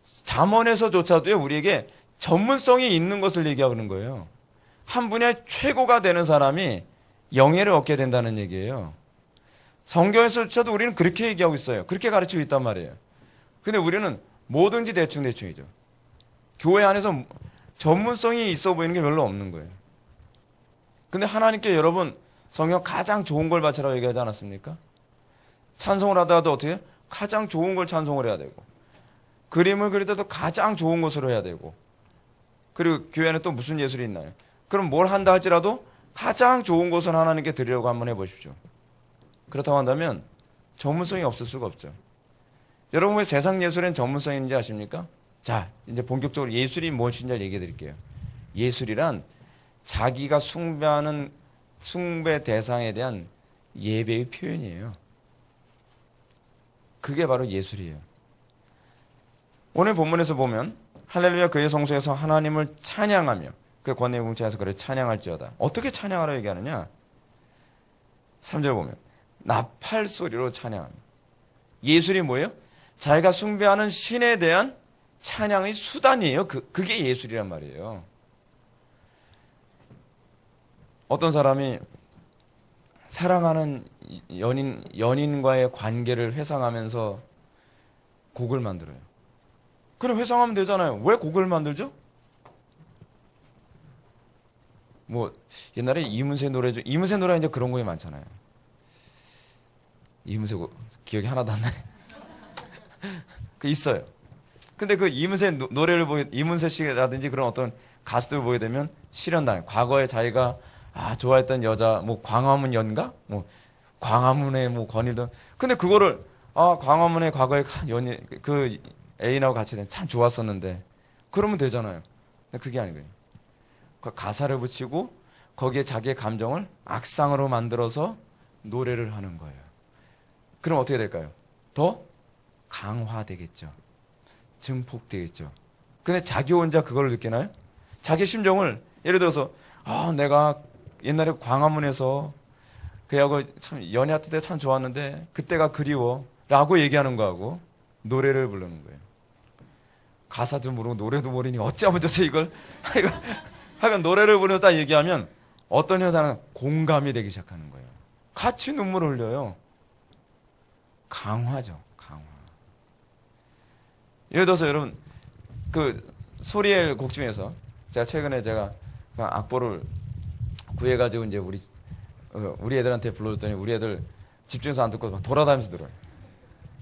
잠언에서조차도요, 우리에게 전문성이 있는 것을 얘기하는 거예요. 한 분야의 최고가 되는 사람이 영예를 얻게 된다는 얘기예요. 성경에서조차도 우리는 그렇게 얘기하고 있어요. 그렇게 가르치고 있단 말이에요. 근데 우리는 뭐든지 대충대충이죠. 교회 안에서 전문성이 있어 보이는 게 별로 없는 거예요. 근데 하나님께 여러분 성경 가장 좋은 걸 바치라고 얘기하지 않았습니까? 찬송을 하다가도 어떻게 해요? 가장 좋은 걸 찬송을 해야 되고 그림을 그리다도 가장 좋은 것으로 해야 되고 그리고 교회 안에 또 무슨 예술이 있나요? 그럼 뭘 한다 할지라도 가장 좋은 것을 하나님께 드리려고 한번 해보십시오. 그렇다고 한다면 전문성이 없을 수가 없죠. 여러분 왜 세상 예술엔 전문성이 있는지 아십니까? 자, 이제 본격적으로 예술이 무엇인지 얘기해 드릴게요. 예술이란 자기가 숭배하는 숭배 대상에 대한 예배의 표현이에요. 그게 바로 예술이에요. 오늘 본문에서 보면 할렐루야 그의 성소에서 하나님을 찬양하며 그 권능의 궁창에서 그를 찬양할지어다. 어떻게 찬양하라고 얘기하느냐? 3절 보면 나팔 소리로 찬양합니다. 예술이 뭐예요? 자기가 숭배하는 신에 대한 찬양의 수단이에요. 그게 예술이란 말이에요. 어떤 사람이 사랑하는 연인과의 관계를 회상하면서 곡을 만들어요. 그럼 회상하면 되잖아요. 왜 곡을 만들죠? 뭐 옛날에 이문세 노래죠. 이문세 노래 이제 그런 곡이 많잖아요. 이문세 기억이 하나도 안 나네. 그 있어요. 근데 그 이문세 노래를 이문세 씨라든지 그런 어떤 가수들 보게 되면 실현당 과거에 자기가 좋아했던 여자 뭐 광화문 연가 뭐 광화문의 뭐 권위든 근데 그거를 광화문의 과거에 연인 그 애인하고 같이 참 좋았었는데 그러면 되잖아요. 근데 그게 아니고요. 그 가사를 붙이고 거기에 자기의 감정을 악상으로 만들어서 노래를 하는 거예요. 그럼 어떻게 될까요? 더 강화되겠죠. 증폭되겠죠. 근데 자기 혼자 그걸 느끼나요? 자기 심정을 예를 들어서 내가 옛날에 광화문에서 그하고 참 연애할 때 참 좋았는데 그때가 그리워 라고 얘기하는 거하고 노래를 부르는 거예요. 가사도 모르고 노래도 모르니 어찌하면 좋세 이걸 하여간 노래를 부르다 딱 얘기하면 어떤 여자는 공감이 되기 시작하는 거예요. 같이 눈물을 흘려요. 강화죠. 강화. 예를 들어서 여러분 그 소리엘 곡 중에서 제가 최근에 그 악보를 구해가지고 이제 우리 애들한테 불러줬더니 우리 애들 집중해서 안 듣고 막 돌아다니면서 들어요.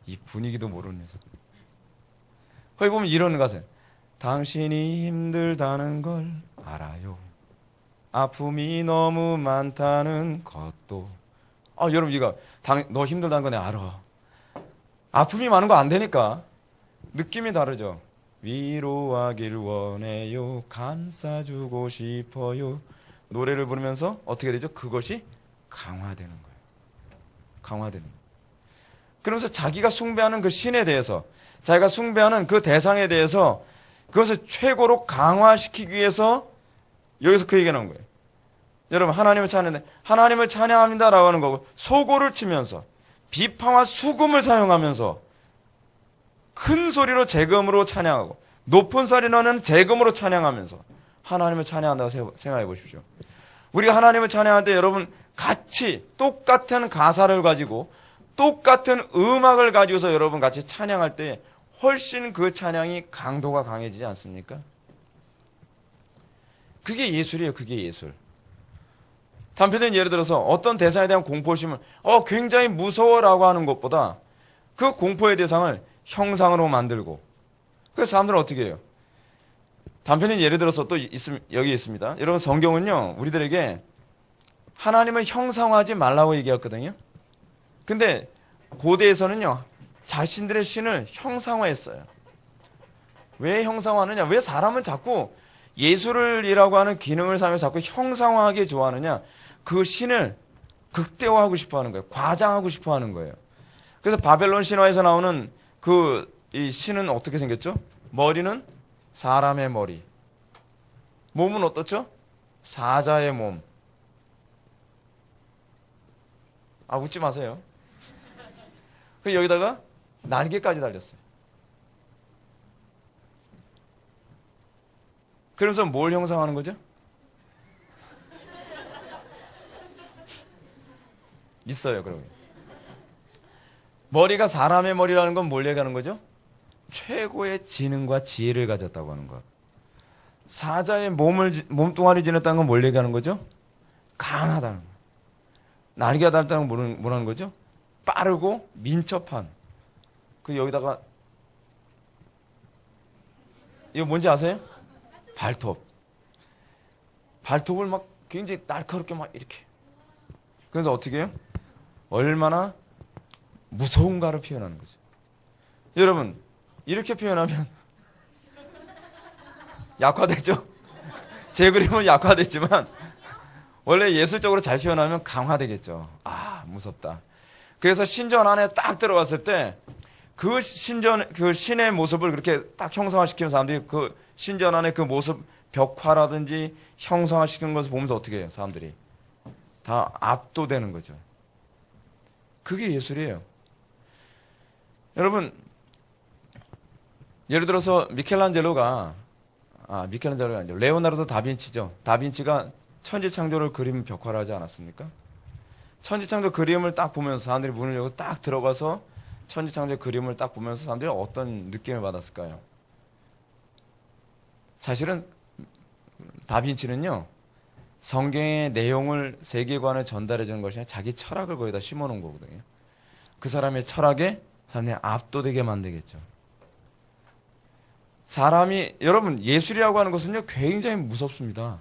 이 분위기도 모르는 녀석. 거기 보면 이런 가사예요. 당신이 힘들다는 걸 알아요. 아픔이 너무 많다는 것도. 여러분 이거 너 힘들다는 거 내가 알아. 아픔이 많은 거 안 되니까 느낌이 다르죠. 위로하길 원해요. 감싸주고 싶어요. 노래를 부르면서 어떻게 되죠? 그것이 강화되는 거예요. 강화되는 거예요. 그러면서 자기가 숭배하는 그 신에 대해서, 자기가 숭배하는 그 대상에 대해서 그것을 최고로 강화시키기 위해서 여기서 그 얘기를 하는 거예요. 여러분 하나님을 찬양하는데 하나님을 찬양합니다라고 하는 거고, 소고를 치면서 비파와 수금을 사용하면서 큰 소리로 재금으로 찬양하고 높은 소리 나는 재금으로 찬양하면서 하나님을 찬양한다고 생각해 보십시오. 우리가 하나님을 찬양할 때 여러분 같이 똑같은 가사를 가지고 똑같은 음악을 가지고서 여러분 같이 찬양할 때 훨씬 그 찬양이 강도가 강해지지 않습니까? 그게 예술이에요. 그게 예술. 단편적인 예를 들어서 어떤 대상에 대한 공포심을 굉장히 무서워라고 하는 것보다 그 공포의 대상을 형상으로 만들고, 그래서 사람들은 어떻게 해요? 단편적인 예를 들어서 또 여기 있습니다. 여러분 성경은요 우리들에게 하나님을 형상화하지 말라고 얘기했거든요. 근데 고대에서는요 자신들의 신을 형상화했어요. 왜 형상화하느냐? 왜 사람은 자꾸 예술이라고 하는 기능을 사용해서 자꾸 형상화하게 좋아하느냐? 그 신을 극대화하고 싶어하는 거예요. 과장하고 싶어하는 거예요. 그래서 바벨론 신화에서 나오는 이 신은 어떻게 생겼죠? 머리는 사람의 머리, 몸은 어떻죠? 사자의 몸. 웃지 마세요. 그 여기다가 날개까지 달렸어요. 그러면서 뭘 형상하는 거죠? 있어요, 그러면. 머리가 사람의 머리라는 건 뭘 얘기하는 거죠? 최고의 지능과 지혜를 가졌다고 하는 것. 사자의 몸뚱아리 지녔다는 건 뭘 얘기하는 거죠? 강하다는 거. 날개가 달다는 건 뭐라는 거죠? 빠르고 민첩한. 여기다가 이거 뭔지 아세요? 발톱. 발톱을 막 굉장히 날카롭게 막 이렇게. 그래서 어떻게 해요? 얼마나 무서운가를 표현하는 거죠. 여러분 이렇게 표현하면 약화되죠? 제 그림은 약화됐지만 원래 예술적으로 잘 표현하면 강화되겠죠. 무섭다. 그래서 신전 안에 딱 들어갔을 때 그 신의 모습을 그렇게 딱 형상화시키는 사람들이 그 신전 안에 그 모습 벽화라든지 형상화시키는 것을 보면서 어떻게 해요? 사람들이 다 압도되는 거죠. 그게 예술이에요. 여러분 예를 들어서 미켈란젤로가 아니죠. 레오나르도 다빈치죠. 다빈치가 천지창조를 그림 벽화를 하지 않았습니까? 천지창조 그림을 딱 보면서 사람들이 문을 열고 딱 들어가서 천지창조 그림을 딱 보면서 사람들이 어떤 느낌을 받았을까요? 사실은 다빈치는요 성경의 내용을 세계관을 전달해 주는 것이 아니라 자기 철학을 거기다 심어 놓은 거거든요. 그 사람의 철학에 사람들이 압도되게 만들겠죠. 여러분 예술이라고 하는 것은요 굉장히 무섭습니다.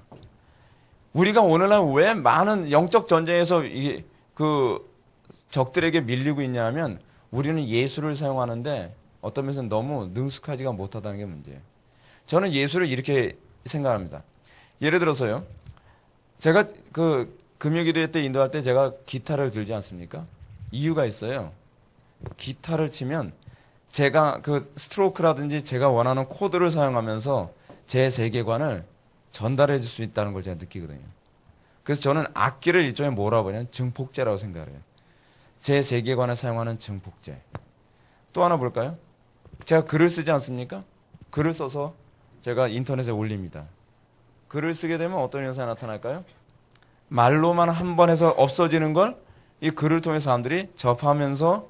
우리가 오늘날 왜 많은 영적 전쟁에서 적들에게 밀리고 있냐 하면 우리는 예술을 사용하는데 어떤 면에서는 너무 능숙하지가 못하다는 게 문제예요. 저는 예술을 이렇게 생각합니다. 예를 들어서요. 제가 금요기도회 때 인도할 때 제가 기타를 들지 않습니까? 이유가 있어요. 기타를 치면 제가 스트로크라든지 제가 원하는 코드를 사용하면서 제 세계관을 전달해 줄 수 있다는 걸 제가 느끼거든요. 그래서 저는 악기를 일종의 뭐라고 하냐면 증폭제라고 생각을 해요. 제 세계관을 사용하는 증폭제. 또 하나 볼까요? 제가 글을 쓰지 않습니까? 글을 써서 제가 인터넷에 올립니다. 글을 쓰게 되면 어떤 현상이 나타날까요? 말로만 한 번 해서 없어지는 걸 이 글을 통해 사람들이 접하면서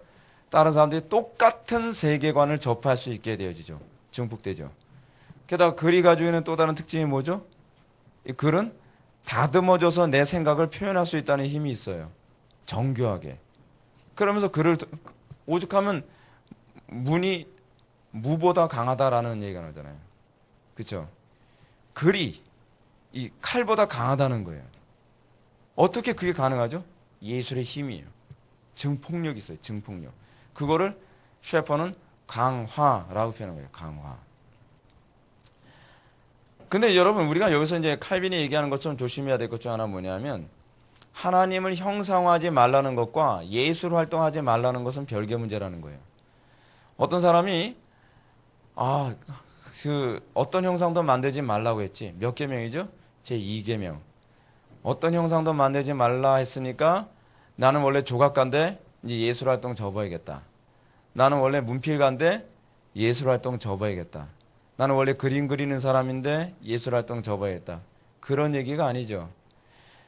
다른 사람들이 똑같은 세계관을 접할 수 있게 되어지죠. 증폭되죠. 게다가 글이 가지고 있는 또 다른 특징이 뭐죠? 이 글은 다듬어져서 내 생각을 표현할 수 있다는 힘이 있어요. 정교하게. 그러면서 글을 오죽하면 문이 무보다 강하다라는 얘기가 나오잖아요. 그렇죠? 글이 이 칼보다 강하다는 거예요. 어떻게 그게 가능하죠? 예술의 힘이에요. 증폭력이 있어요. 증폭력. 그거를 셰퍼는 강화라고 표현한 거예요. 강화. 근데 여러분, 우리가 여기서 이제 칼빈이 얘기하는 것처럼 조심해야 될 것 중 하나 뭐냐면, 하나님을 형상화하지 말라는 것과 예술 활동하지 말라는 것은 별개 문제라는 거예요. 어떤 사람이 어떤 형상도 만들지 말라고 했지. 몇 계명이죠? 제 2계명. 어떤 형상도 만들지 말라 했으니까 나는 원래 조각가인데 이제 예술 활동 접어야겠다. 나는 원래 문필가인데 예술 활동 접어야겠다. 나는 원래 그림 그리는 사람인데 예술 활동 접어야겠다. 그런 얘기가 아니죠.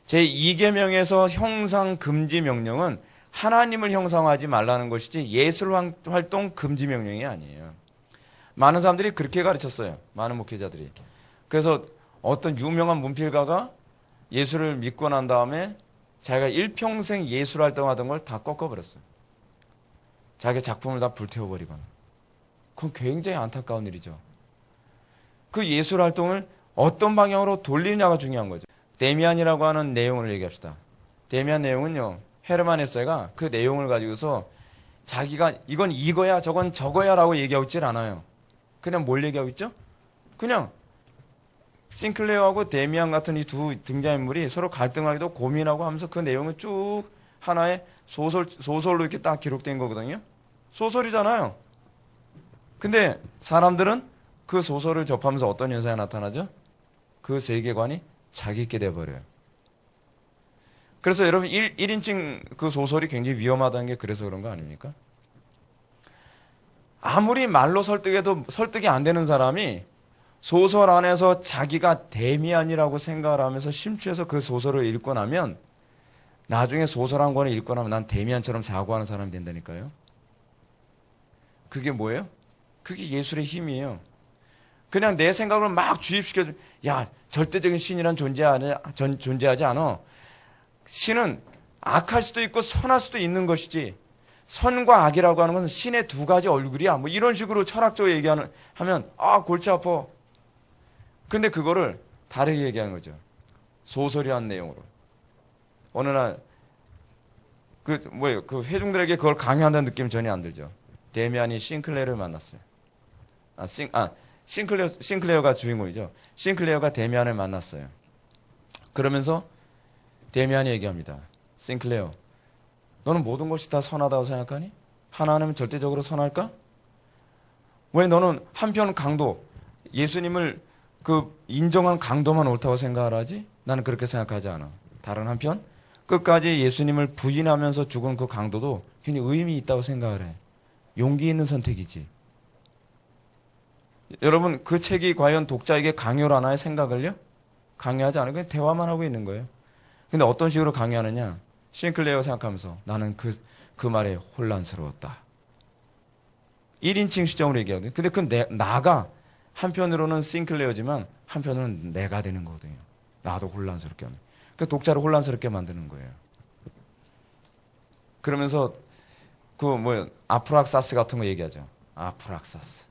제 2계명에서 형상 금지 명령은 하나님을 형상화하지 말라는 것이지 예술 활동 금지 명령이 아니에요. 많은 사람들이 그렇게 가르쳤어요. 많은 목회자들이. 그래서 어떤 유명한 문필가가 예술을 믿고 난 다음에 자기가 일평생 예술 활동하던 걸 다 꺾어버렸어요. 자기 작품을 다 불태워버리거나. 그건 굉장히 안타까운 일이죠. 그 예술 활동을 어떤 방향으로 돌리느냐가 중요한 거죠. 데미안이라고 하는 내용을 얘기합시다. 데미안 내용은요, 헤르만 헤세가 그 내용을 가지고서 자기가 이건 이거야 저건 저거야 라고 얘기하고 있질 않아요. 그냥 뭘 얘기하고 있죠? 그냥 싱클레어하고 데미안 같은 이 두 등장인물이 서로 갈등하기도 고민하고 하면서 그 내용을 쭉 하나의 소설로 이렇게 딱 기록된 거거든요. 소설이잖아요. 근데 사람들은 그 소설을 접하면서 어떤 현상이 나타나죠? 그 세계관이 자기 있게 돼버려요. 그래서 여러분 1인칭 그 소설이 굉장히 위험하다는 게 그래서 그런 거 아닙니까? 아무리 말로 설득해도 설득이 안 되는 사람이 소설 안에서 자기가 데미안이라고 생각을 하면서 심취해서 그 소설을 읽고 나면 나중에 소설 한 권을 읽고 나면 난 데미안처럼 사고하는 사람이 된다니까요. 그게 뭐예요? 그게 예술의 힘이에요. 그냥 내 생각을 막 주입시켜줘. 야, 절대적인 신이란 존재하지 않아. 신은 악할 수도 있고 선할 수도 있는 것이지. 선과 악이라고 하는 것은 신의 두 가지 얼굴이야. 뭐 이런 식으로 철학적으로 하면 골치 아파. 근데 그거를 다르게 얘기하는 거죠. 소설이라는 내용으로. 어느 날 그 회중들에게 그걸 강요한다는 느낌이 전혀 안 들죠. 데미안이 싱클레어를 만났어요. 싱클레어가 주인공이죠. 싱클레어가 데미안을 만났어요. 그러면서 데미안이 얘기합니다. 싱클레어, 너는 모든 것이 다 선하다고 생각하니? 하나님은 절대적으로 선할까? 왜 너는 한편 강도, 예수님을 인정한 강도만 옳다고 생각을 하지? 나는 그렇게 생각하지 않아. 다른 한편 끝까지 예수님을 부인하면서 죽은 그 강도도 굉장히 의미 있다고 생각을 해. 용기 있는 선택이지. 여러분, 그 책이 과연 독자에게 강요를 하나의 생각을요? 강요하지 않아요. 그냥 대화만 하고 있는 거예요. 근데 어떤 식으로 강요하느냐? 싱클레어 생각하면서 나는 그 말에 혼란스러웠다. 1인칭 시점으로 얘기하거든요. 근데 나가 한편으로는 싱클레어지만 한편으로는 내가 되는 거거든요. 나도 혼란스럽게 하는. 그 독자를 혼란스럽게 만드는 거예요. 그러면서 아프락사스 같은 거 얘기하죠. 아프락사스.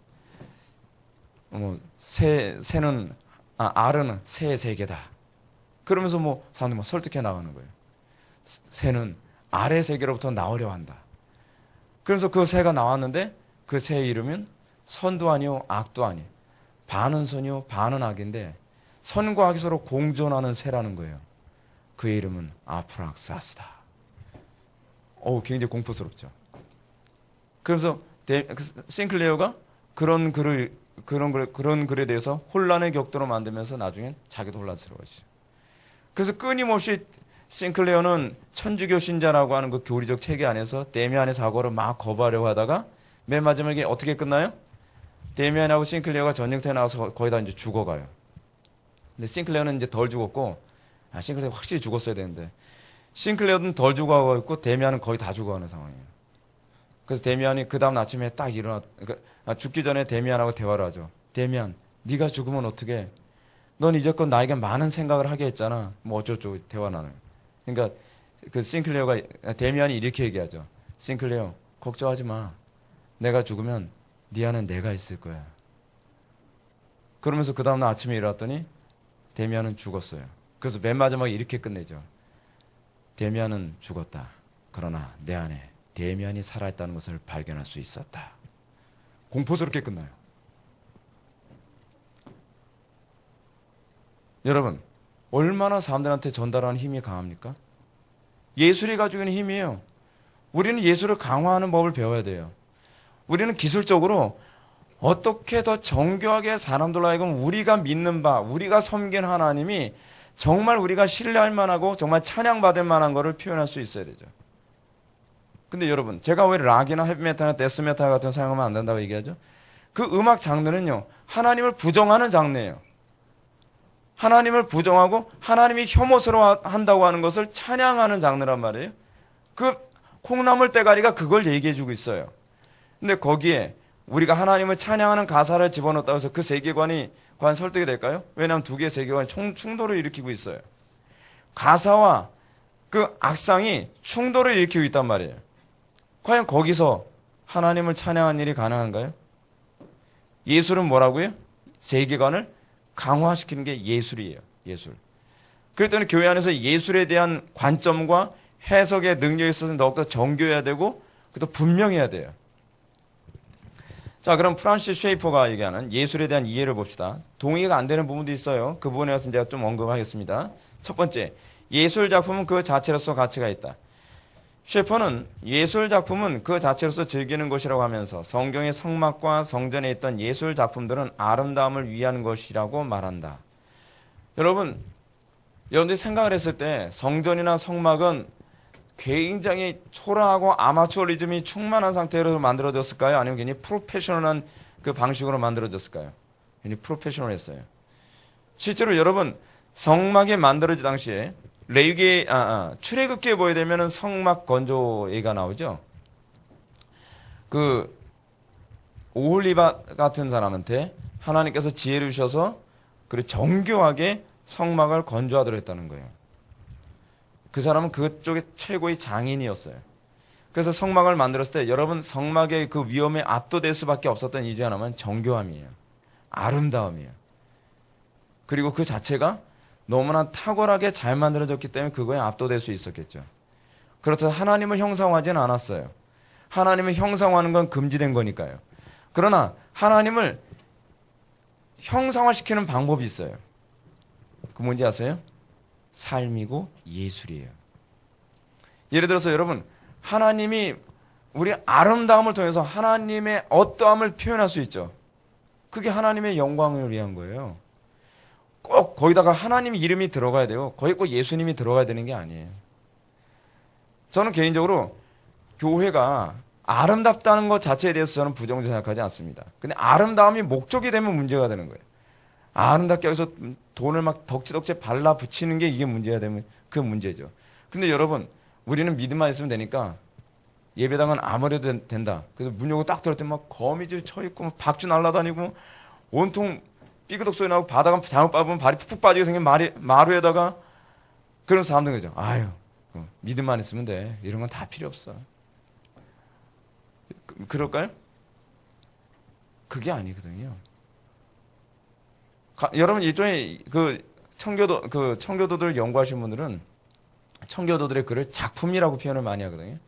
새는 알은 새의 세계다. 그러면서 사람들 설득해 나가는 거예요. 새는 알의 세계로부터 나오려 한다. 그래서 그 새가 나왔는데 그 새의 이름은 선도 아니요 악도 아니요. 반은 선이요 반은 악인데 선과 악이 서로 공존하는 새라는 거예요. 그의 이름은 아프락사스다. 굉장히 공포스럽죠. 그래서 싱클레어가 그런 글에 대해서 혼란의 격도로 만들면서 나중엔 자기도 혼란스러워지죠. 그래서 끊임없이 싱클레어는 천주교 신자라고 하는 그 교리적 체계 안에서 데미안의 사고를 막 거부하려고 하다가 맨 마지막에 어떻게 끝나요? 데미안하고 싱클레어가 전쟁터에 나와서 거의 다 이제 죽어가요. 근데 싱클레어는 이제 덜 죽었고, 싱클레어 확실히 죽었어야 되는데, 싱클레어는 덜 죽어가고 있고, 데미안은 거의 다 죽어가는 상황이에요. 그래서 데미안이 그 다음 아침에 딱 죽기 전에 데미안하고 대화를 하죠. 데미안, 네가 죽으면 어떡해? 넌 이제껏 나에게 많은 생각을 하게 했잖아. 뭐 어쩌고저쩌고 대화 나눠요. 그러니까 그 싱클레어가 데미안이 이렇게 얘기하죠. 싱클레어 걱정하지 마. 내가 죽으면 네 안에 내가 있을 거야. 그러면서 그 다음날 아침에 일어났더니 데미안은 죽었어요. 그래서 맨 마지막에 이렇게 끝내죠. 데미안은 죽었다. 그러나 내 안에 데미안이 살아있다는 것을 발견할 수 있었다. 공포스럽게 끝나요. 여러분, 얼마나 사람들한테 전달하는 힘이 강합니까? 예술이 가지고 있는 힘이에요. 우리는 예술을 강화하는 법을 배워야 돼요. 우리는 기술적으로 어떻게 더 정교하게 사람들로 하여금 우리가 믿는 바, 우리가 섬기는 하나님이 정말 우리가 신뢰할 만하고 정말 찬양받을 만한 것을 표현할 수 있어야 되죠. 근데 여러분, 제가 왜 락이나 헤비메탈이나 데스메탈 같은 거 사용하면 안 된다고 얘기하죠? 그 음악 장르는요, 하나님을 부정하는 장르예요. 하나님을 부정하고 하나님이 혐오스러워 한다고 하는 것을 찬양하는 장르란 말이에요. 그 콩나물 대가리가 그걸 얘기해주고 있어요. 근데 거기에 우리가 하나님을 찬양하는 가사를 집어넣었다고 해서 그 세계관이 과연 설득이 될까요? 왜냐하면 두 개의 세계관이 충돌을 일으키고 있어요. 가사와 그 악상이 충돌을 일으키고 있단 말이에요. 과연 거기서 하나님을 찬양하는 일이 가능한가요? 예술은 뭐라고요? 세계관을 강화시키는 게 예술이에요. 예술. 그랬더니 교회 안에서 예술에 대한 관점과 해석의 능력에 있어서 더욱더 정교해야 되고 또 분명해야 돼요. 자, 그럼 프란시스 쉐이퍼가 얘기하는 예술에 대한 이해를 봅시다. 동의가 안 되는 부분도 있어요. 그 부분에 대해서 제가 좀 언급하겠습니다. 첫 번째, 예술 작품은 그 자체로서 가치가 있다. 쉐퍼는 예술 작품은 그 자체로서 즐기는 것이라고 하면서 성경의 성막과 성전에 있던 예술 작품들은 아름다움을 위한 것이라고 말한다. 여러분들이 생각을 했을 때 성전이나 성막은 굉장히 초라하고 아마추어리즘이 충만한 상태로 만들어졌을까요? 아니면 굉장히 프로페셔널한 그 방식으로 만들어졌을까요? 굉장히 프로페셔널했어요. 실제로 여러분, 성막이 만들어질 당시에 출애굽기에 보게 되면은 성막 건조 얘기가 나오죠. 그 오홀리바 같은 사람한테 하나님께서 지혜를 주셔서 그리고 정교하게 성막을 건조하도록 했다는 거예요. 그 사람은 그쪽에 최고의 장인이었어요. 그래서 성막을 만들었을 때 여러분 성막의 그 위험에 압도될 수밖에 없었던 이유 하나는 정교함이에요. 아름다움이에요. 그리고 그 자체가 너무나 탁월하게 잘 만들어졌기 때문에 그거에 압도될 수 있었겠죠. 그렇다고 하나님을 형상화하지는 않았어요. 하나님을 형상화하는 건 금지된 거니까요. 그러나 하나님을 형상화시키는 방법이 있어요. 그 뭔지 아세요? 삶이고 예술이에요. 예를 들어서 여러분, 하나님이 우리 아름다움을 통해서 하나님의 어떠함을 표현할 수 있죠. 그게 하나님의 영광을 위한 거예요. 꼭 거기다가 하나님 이름이 들어가야 돼요. 거기 꼭 예수님이 들어가야 되는 게 아니에요. 저는 개인적으로 교회가 아름답다는 것 자체에 대해서 저는 부정적으로 생각하지 않습니다. 근데 아름다움이 목적이 되면 문제가 되는 거예요. 아름답게 여기서 돈을 막 덕지덕지 발라 붙이는 게 이게 문제가 되면 그 문제죠. 근데 여러분, 우리는 믿음만 있으면 되니까 예배당은 아무래도 된다. 그래서 문 열고 딱 들었더니 막 거미줄 쳐있고 막 박쥐 날아다니고 온통 삐그덕 소리 나고 바다가 잘못 밟으면 발이 푹푹 빠지게 생긴 마루에다가 그런 사람들 그죠. 아유, 믿음만 있으면 돼. 이런 건 다 필요 없어. 그럴까요? 그게 아니거든요. 여러분 일종의 청교도들 연구하신 분들은 청교도들의 글을 작품이라고 표현을 많이 하거든요.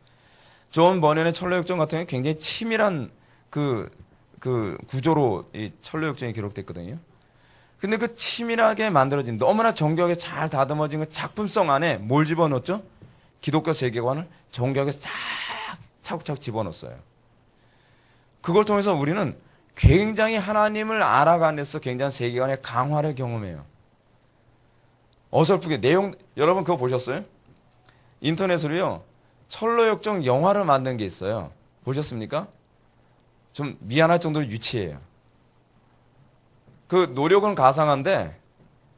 존 버년의 철로역정 같은 경우는 굉장히 치밀한 그 구조로 이 철로역정이 기록됐거든요. 근데 그 치밀하게 만들어진 너무나 정교하게 잘 다듬어진 그 작품성 안에 뭘 집어넣었죠? 기독교 세계관을 정교하게 차곡차곡 집어넣었어요. 그걸 통해서 우리는 굉장히 하나님을 알아가는 데서 굉장한 세계관의 강화를 경험해요. 어설프게 여러분 그거 보셨어요? 인터넷으로요, 철로역정 영화를 만든 게 있어요. 보셨습니까? 좀 미안할 정도로 유치해요. 그 노력은 가상한데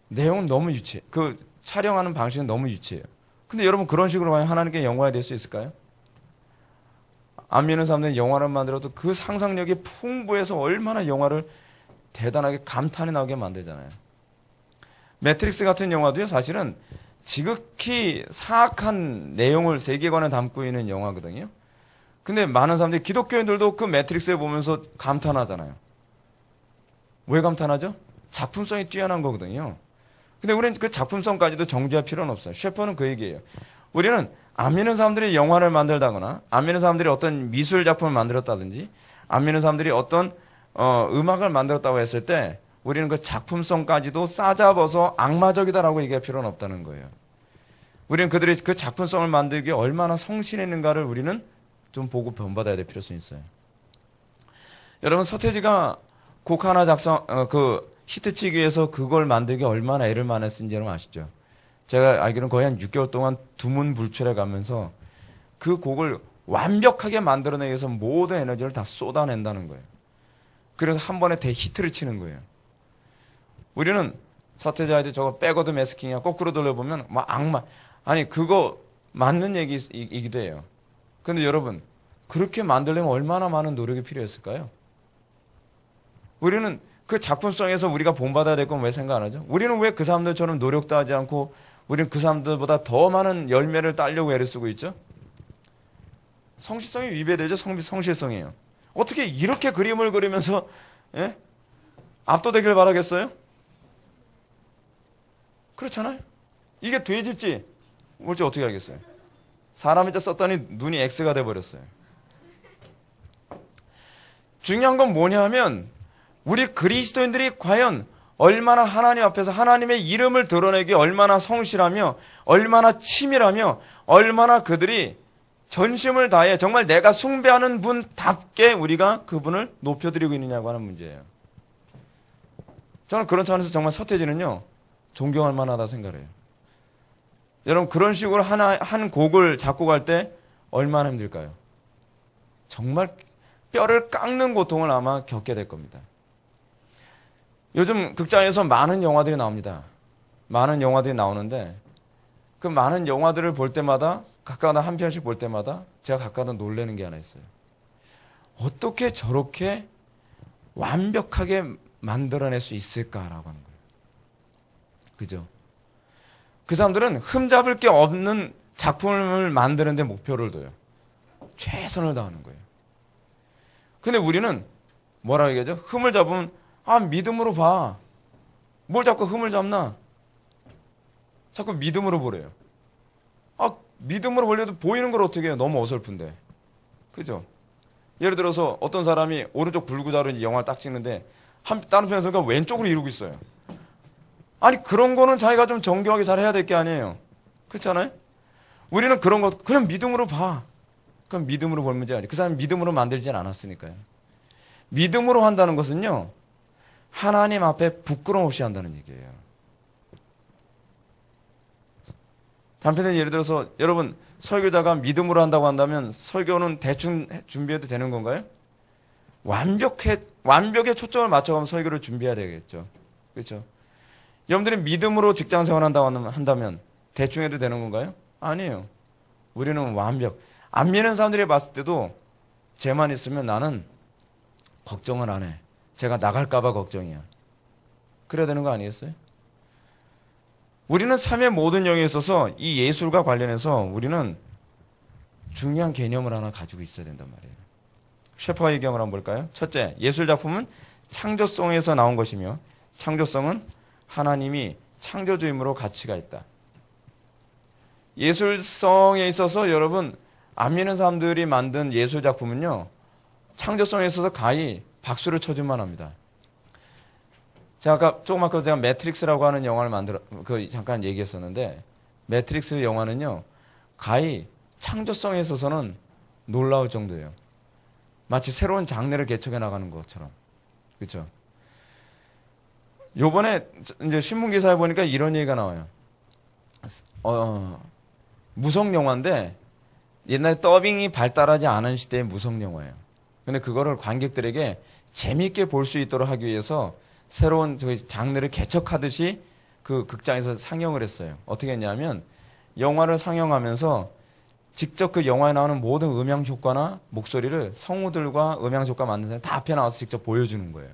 내용은 너무 유치해. 그 촬영하는 방식은 너무 유치해요. 근데 여러분 그런 식으로 과연 하나님께 영광이 될 수 있을까요? 안 믿는 사람들은 영화를 만들어도 그 상상력이 풍부해서 얼마나 영화를 대단하게 감탄이 나오게 만들잖아요. 매트릭스 같은 영화도요, 사실은 지극히 사악한 내용을 세계관에 담고 있는 영화거든요. 근데 많은 사람들이, 기독교인들도 그 매트릭스에 보면서 감탄하잖아요. 왜 감탄하죠? 작품성이 뛰어난 거거든요. 근데 우리는 그 작품성까지도 정죄할 필요는 없어요. 셰퍼는 그 얘기예요. 우리는 안 믿는 사람들이 영화를 만들다거나, 안 믿는 사람들이 어떤 미술 작품을 만들었다든지, 안 믿는 사람들이 어떤 음악을 만들었다고 했을 때 우리는 그 작품성까지도 싸잡아서 악마적이다라고 얘기할 필요는 없다는 거예요. 우리는 그들이 그 작품성을 만들기 위해 얼마나 성실했는가를 우리는 좀 보고 본받아야 될 필요성이 있어요. 여러분, 서태지가 곡 하나 히트치기 위해서 그걸 만들기 얼마나 애를 많이 쓴지 여러분 아시죠? 제가 알기로는 거의 한 6개월 동안 두문불출해 가면서 그 곡을 완벽하게 만들어내기 위해서 모든 에너지를 다 쏟아낸다는 거예요. 그래서 한 번에 대히트를 치는 거예요. 우리는 서태지한테 저거 백워드 매스킹이야 거꾸로 돌려보면 막 악마, 아니 그거 맞는 얘기이기도 해요. 근데 여러분, 그렇게 만들려면 얼마나 많은 노력이 필요했을까요? 우리는 그 작품성에서 우리가 본받아야 될 건 왜 생각 안 하죠? 우리는 왜 그 사람들처럼 노력도 하지 않고 우리는 그 사람들보다 더 많은 열매를 따려고 애를 쓰고 있죠? 성실성이 위배되죠. 성실성이에요. 어떻게 이렇게 그림을 그리면서 압도되길 바라겠어요? 그렇잖아요. 이게 돼질지 뭘지 어떻게 알겠어요? 사람이 썼더니 눈이 X가 돼버렸어요. 중요한 건 뭐냐면 우리 그리스도인들이 과연 얼마나 하나님 앞에서 하나님의 이름을 드러내기 얼마나 성실하며 얼마나 치밀하며 얼마나 그들이 전심을 다해 정말 내가 숭배하는 분답게 우리가 그분을 높여드리고 있느냐고 하는 문제예요. 저는 그런 차원에서 정말 서태지는요, 존경할 만하다 생각을 해요. 여러분, 그런 식으로 한 곡을 작곡할 때 얼마나 힘들까요? 정말 뼈를 깎는 고통을 아마 겪게 될 겁니다. 요즘 극장에서 많은 영화들이 나옵니다. 많은 영화들이 나오는데 그 많은 영화들을 볼 때마다 각각 한 편씩 볼 때마다 제가 각각 놀라는 게 하나 있어요. 어떻게 저렇게 완벽하게 만들어낼 수 있을까라고 하는 거예요. 그죠? 그 사람들은 흠잡을 게 없는 작품을 만드는 데 목표를 둬요. 최선을 다하는 거예요. 근데 우리는 뭐라고 얘기하죠? 흠을 잡으면 믿음으로 봐. 뭘 자꾸 흠을 잡나? 자꾸 믿음으로 보래요. 믿음으로 보려도 보이는 걸 어떻게 해요? 너무 어설픈데. 그죠? 예를 들어서 어떤 사람이 오른쪽 불구자로 영화를 딱 찍는데 다른 편에서 왼쪽으로 이루고 있어요. 아니, 그런 거는 자기가 좀 정교하게 잘 해야 될 게 아니에요. 그렇잖아요? 우리는 그런 거 그냥 믿음으로 봐. 그럼 믿음으로 볼 문제가 아니에요. 그 사람이 믿음으로 만들진 않았으니까요. 믿음으로 한다는 것은요, 하나님 앞에 부끄러움 없이 한다는 얘기예요. 단편에 예를 들어서 여러분, 설교자가 믿음으로 한다고 한다면 설교는 대충 준비해도 되는 건가요? 완벽에 초점을 맞춰가면 설교를 준비해야 되겠죠. 그렇죠? 여러분들이 믿음으로 직장 생활한다고 한다면 대충 해도 되는 건가요? 아니에요. 우리는 완벽. 안 믿는 사람들이 봤을 때도 쟤만 있으면 나는 걱정을 안 해. 제가 나갈까봐 걱정이야. 그래야 되는 거 아니겠어요? 우리는 삶의 모든 영역에 있어서 이 예술과 관련해서 우리는 중요한 개념을 하나 가지고 있어야 된단 말이에요. 셰퍼의 경우를 한번 볼까요? 첫째, 예술작품은 창조성에서 나온 것이며 창조성은 하나님이 창조주임으로 가치가 있다. 예술성에 있어서 여러분, 안 믿는 사람들이 만든 예술작품은요, 창조성에 있어서 가히 박수를 쳐줄만 합니다. 제가 조금 아까 제가 매트릭스라고 하는 영화를 잠깐 얘기했었는데, 매트릭스 영화는요, 가히 창조성에 있어서는 놀라울 정도예요. 마치 새로운 장르를 개척해 나가는 것처럼. 그렇죠? 요번에 이제 신문 기사에 보니까 이런 얘기가 나와요. 무성 영화인데 옛날에 더빙이 발달하지 않은 시대의 무성 영화예요. 근데 그거를 관객들에게 재미있게 볼 수 있도록 하기 위해서 새로운 장르를 개척하듯이 그 극장에서 상영을 했어요. 어떻게 했냐면 영화를 상영하면서 직접 그 영화에 나오는 모든 음향 효과나 목소리를 성우들과 음향 효과 만든 사람이 다 앞에 나와서 직접 보여주는 거예요.